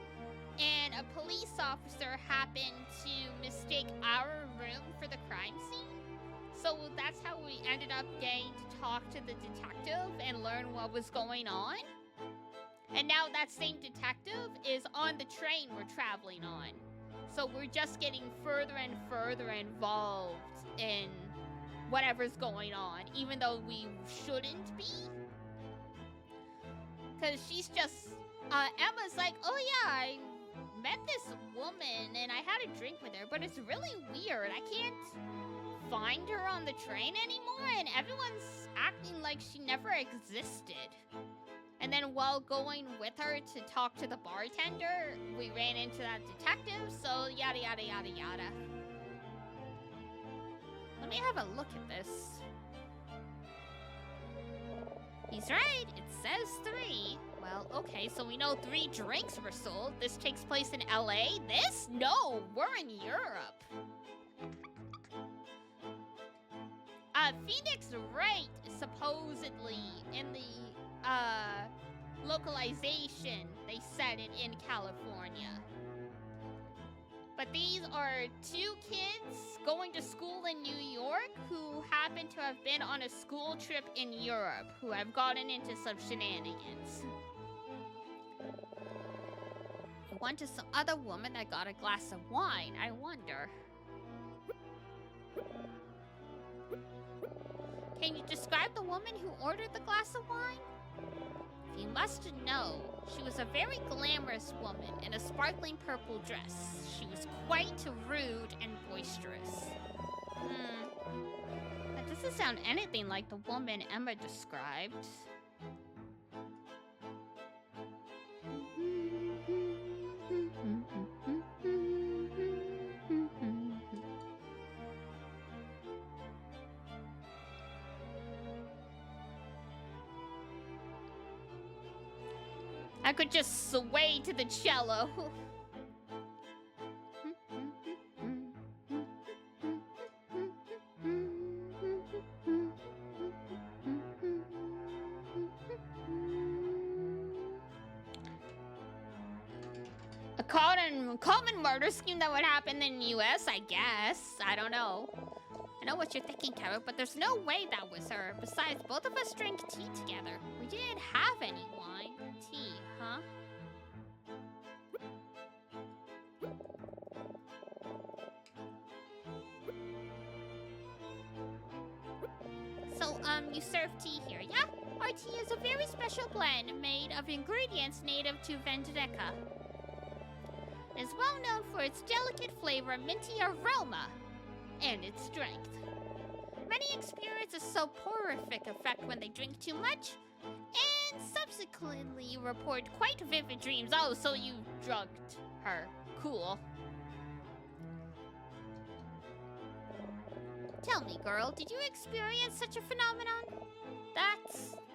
and a police officer happened to mistake our room for the crime scene. So that's how we ended up getting to talk to the detective and learn what was going on. And now that same detective is on the train we're traveling on. So we're just getting further and further involved in whatever's going on, even though we shouldn't be. Because she's just, Emma's like, oh yeah, I met this woman and I had a drink with her, but it's really weird. I can't find her on the train anymore, and everyone's acting like she never existed. And then while going with her to talk to the bartender, we ran into that detective, so yada yada yada yada. Let me have a look at this. He's right, it says 3. Well, okay, so we know 3 drinks were sold. This takes place in LA? This? No, we're in Europe. Phoenix Wright, supposedly, in the, localization, they said it in California. But these are 2 kids going to school in New York who happen to have been on a school trip in Europe, who have gotten into some shenanigans. I went to some other woman that got a glass of wine, I wonder. Can you describe the woman who ordered the glass of wine? You must know, she was a very glamorous woman in a sparkling purple dress. She was quite rude and boisterous. That doesn't sound anything like the woman Emma described. I could just sway to the cello. A common murder scheme that would happen in the US, I guess. I don't know. I know what you're thinking, Kara, but there's no way that was her. Besides, both of us drank tea together. We didn't have any wine. Tea, huh? So, you serve tea here, yeah? Our tea is a very special blend made of ingredients native to Vendetta. It is well known for its delicate flavor, minty aroma, and its strength. Many experience a soporific effect when they drink too much, and subsequently report quite vivid dreams. Oh, so you drugged her. Cool. Tell me, girl, did you experience such a phenomenon?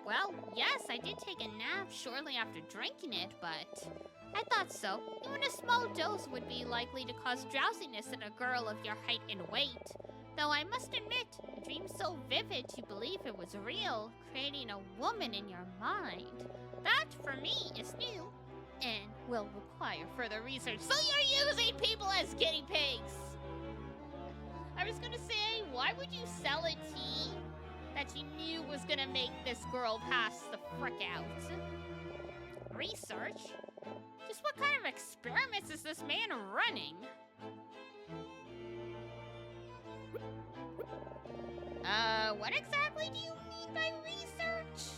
Well, yes, I did take a nap shortly after drinking it, but I thought so. Even a small dose would be likely to cause drowsiness in a girl of your height and weight. Though I must admit, a dream so vivid you believe it was real, creating a woman in your mind. That, for me, is new, and will require further research. So you're using people as guinea pigs! I was gonna say, why would you sell a tea that you knew was gonna make this girl pass the frick out? Research? Just what kind of experiments is this man running? What exactly do you mean by research?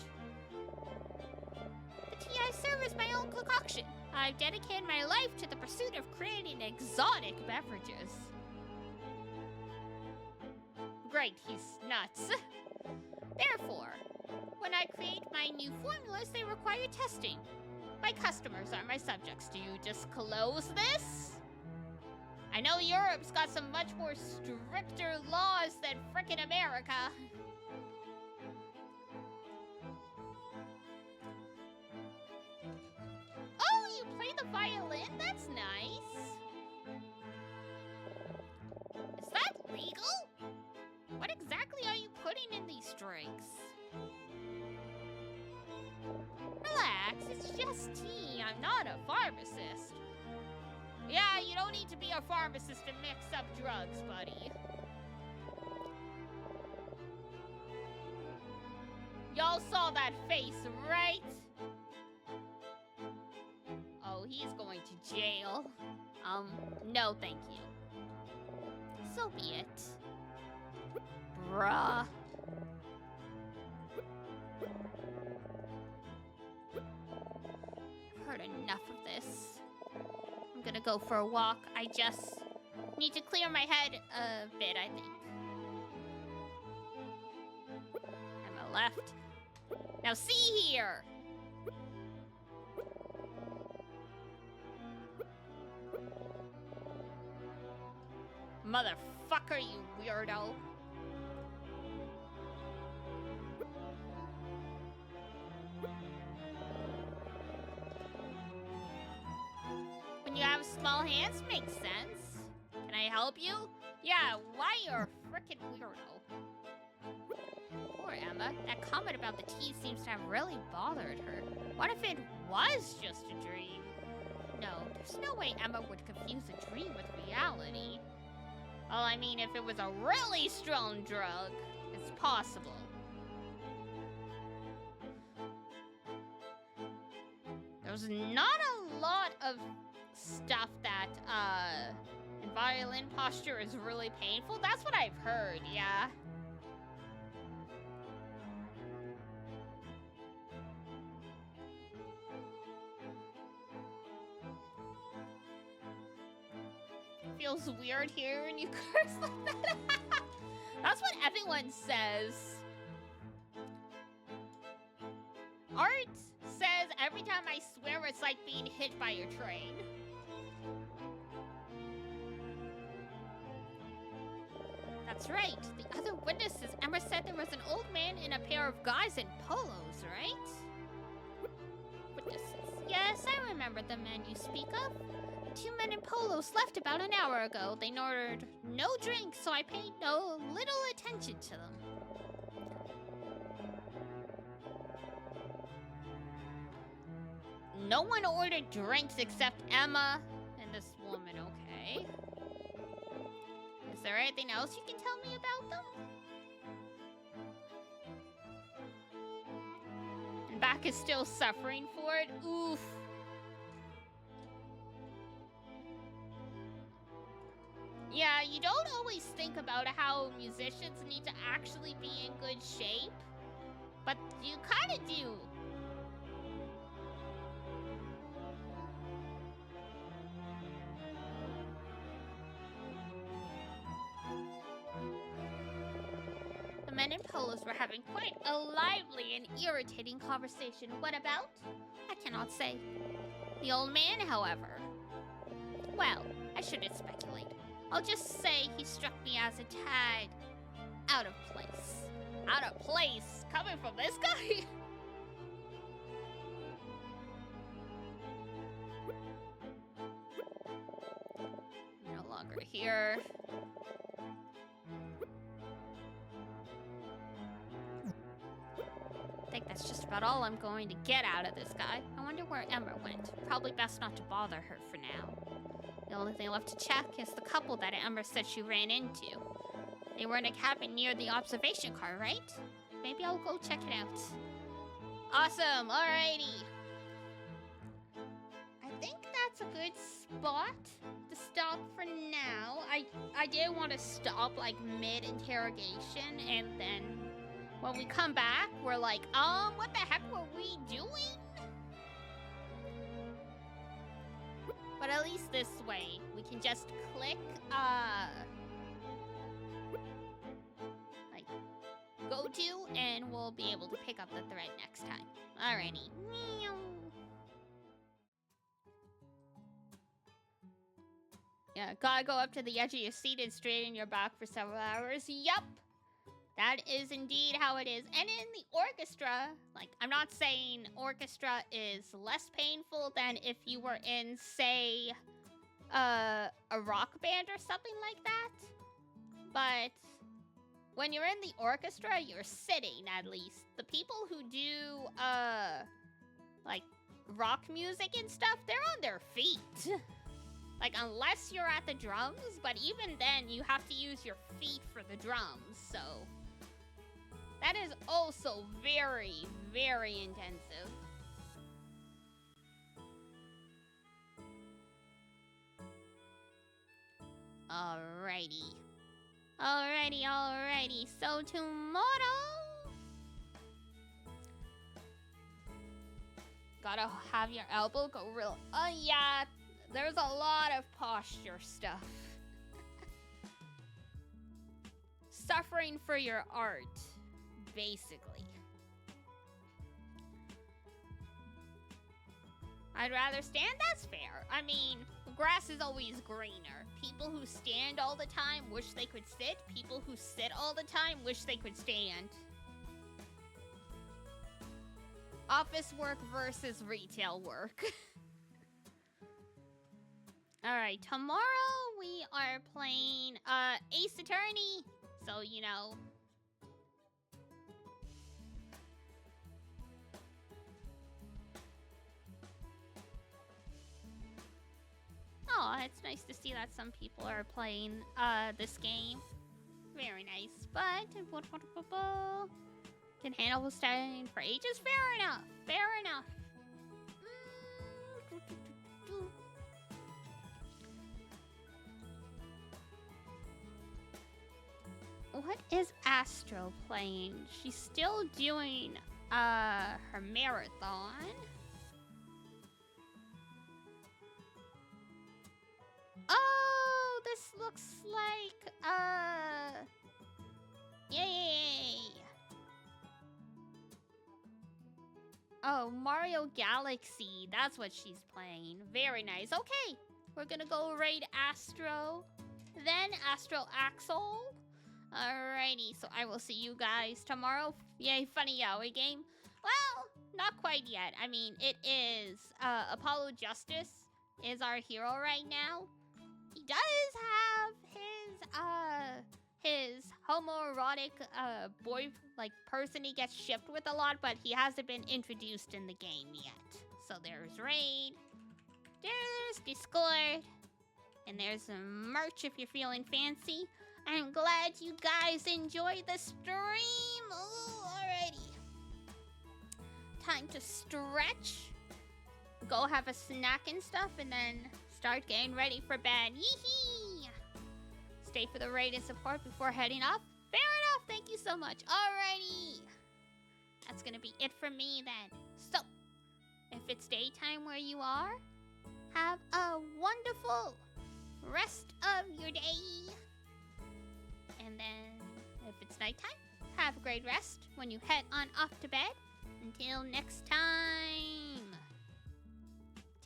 The tea I serve is my own concoction. I've dedicated my life to the pursuit of creating exotic beverages. Great, he's nuts. Therefore, when I create my new formulas, they require testing. My customers are my subjects. Do you disclose this? I know Europe's got some much more stricter laws than frickin' America. Oh, you play the violin? That's nice. Is that legal? What exactly are you putting in these drinks? Relax, it's just tea. I'm not a pharmacist. Yeah, you don't need to be a pharmacist to mix up drugs, buddy. Y'all saw that face, right? Oh, he's going to jail. No thank you. So be it. Bruh. I've heard enough of this. I'm gonna go for a walk. I just need to clear my head a bit, I think. I'm left. Now see here! Motherfucker, you weirdo. have small hands makes sense. Can I help you? Yeah, why you're a frickin' weirdo. Poor Emma. That comment about the tea seems to have really bothered her. What if it was just a dream? No, there's no way Emma would confuse a dream with reality. Well, I mean, if it was a really strong drug, it's possible. There's not a lot of stuff that, in violin posture is really painful. That's what I've heard, yeah. Feels weird hearing you curse like that. That's what everyone says. Art says every time I swear it's like being hit by a train. That's right. The other witnesses, Emma said there was an old man and a pair of guys in polos, right? Witnesses. Yes, I remember the men you speak of. The two men in polos left about an hour ago. They ordered no drink, so I paid no little attention to them. No one ordered drinks except Emma and this woman, okay. Is there anything else you can tell me about them? And Back is still suffering for it? Oof. Yeah, you don't always think about how musicians need to actually be in good shape, but you kind of do. The men in polos were having quite a lively and irritating conversation. What about? I cannot say. The old man, however. Well, I shouldn't speculate. I'll just say he struck me as a tad out of place. Out of place? Coming from this guy? No longer here. I think that's just about all I'm going to get out of this guy. I wonder where Emma went. Probably best not to bother her for now. The only thing left to check is the couple that Emma said she ran into. They were in a cabin near the observation car, right? Maybe I'll go check it out. Awesome, alrighty. I think that's a good spot to stop for now. I did want to stop like mid-interrogation, and then when we come back, we're like, what the heck were we doing? But at least this way, we can just click, like, go to, and we'll be able to pick up the thread next time. Alrighty. Yeah, gotta go up to the edge of your seat and straighten your back for several hours. Yup! That is indeed how it is. And in the orchestra, like, I'm not saying orchestra is less painful than if you were in, say, a rock band or something like that. But when you're in the orchestra, you're sitting, at least. The people who do, like, rock music and stuff, they're on their feet. Like, unless you're at the drums, but even then, you have to use your feet for the drums, so... That is also very, very intensive. Alrighty. Alrighty. So tomorrow... Gotta have your elbow go real... Oh yeah, there's a lot of posture stuff. Suffering for your art. Basically. I'd rather stand, that's fair. I mean, grass is always greener. People who stand all the time wish they could sit. People who sit all the time wish they could stand. Office work versus retail work. Alright, tomorrow we are playing Ace Attorney. So, you know. Oh, it's nice to see that some people are playing this game. Very nice. But can handle studying for ages? Fair enough. Fair enough. What is Astro playing? She's still doing her marathon. Oh, this looks like yay. Oh, Mario Galaxy. That's what she's playing. Very nice. Okay, we're gonna go raid Astro, then Astro Axel. Alrighty, so I will see you guys tomorrow. Yay, funny yaoi game. Well, not quite yet. I mean, it is Apollo Justice is our hero right now. He does have his homoerotic person he gets shipped with a lot, but he hasn't been introduced in the game yet. So there's raid, there's Discord, and there's some merch if you're feeling fancy. I'm glad you guys enjoyed the stream. Ooh, alrighty. Time to stretch, go have a snack and stuff, and then start getting ready for bed. Yee-hee! Stay for the raid and support before heading off. Fair enough. Thank you so much. Alrighty. That's gonna be it for me then. So, if it's daytime where you are, have a wonderful rest of your day. And then, if it's nighttime, have a great rest when you head on off to bed. Until next time,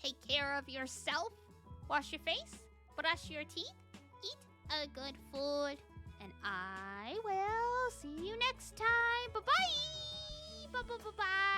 take care of yourself, wash your face, brush your teeth, eat a good food, and I will see you next time. Bye-bye! Bye-bye-bye-bye!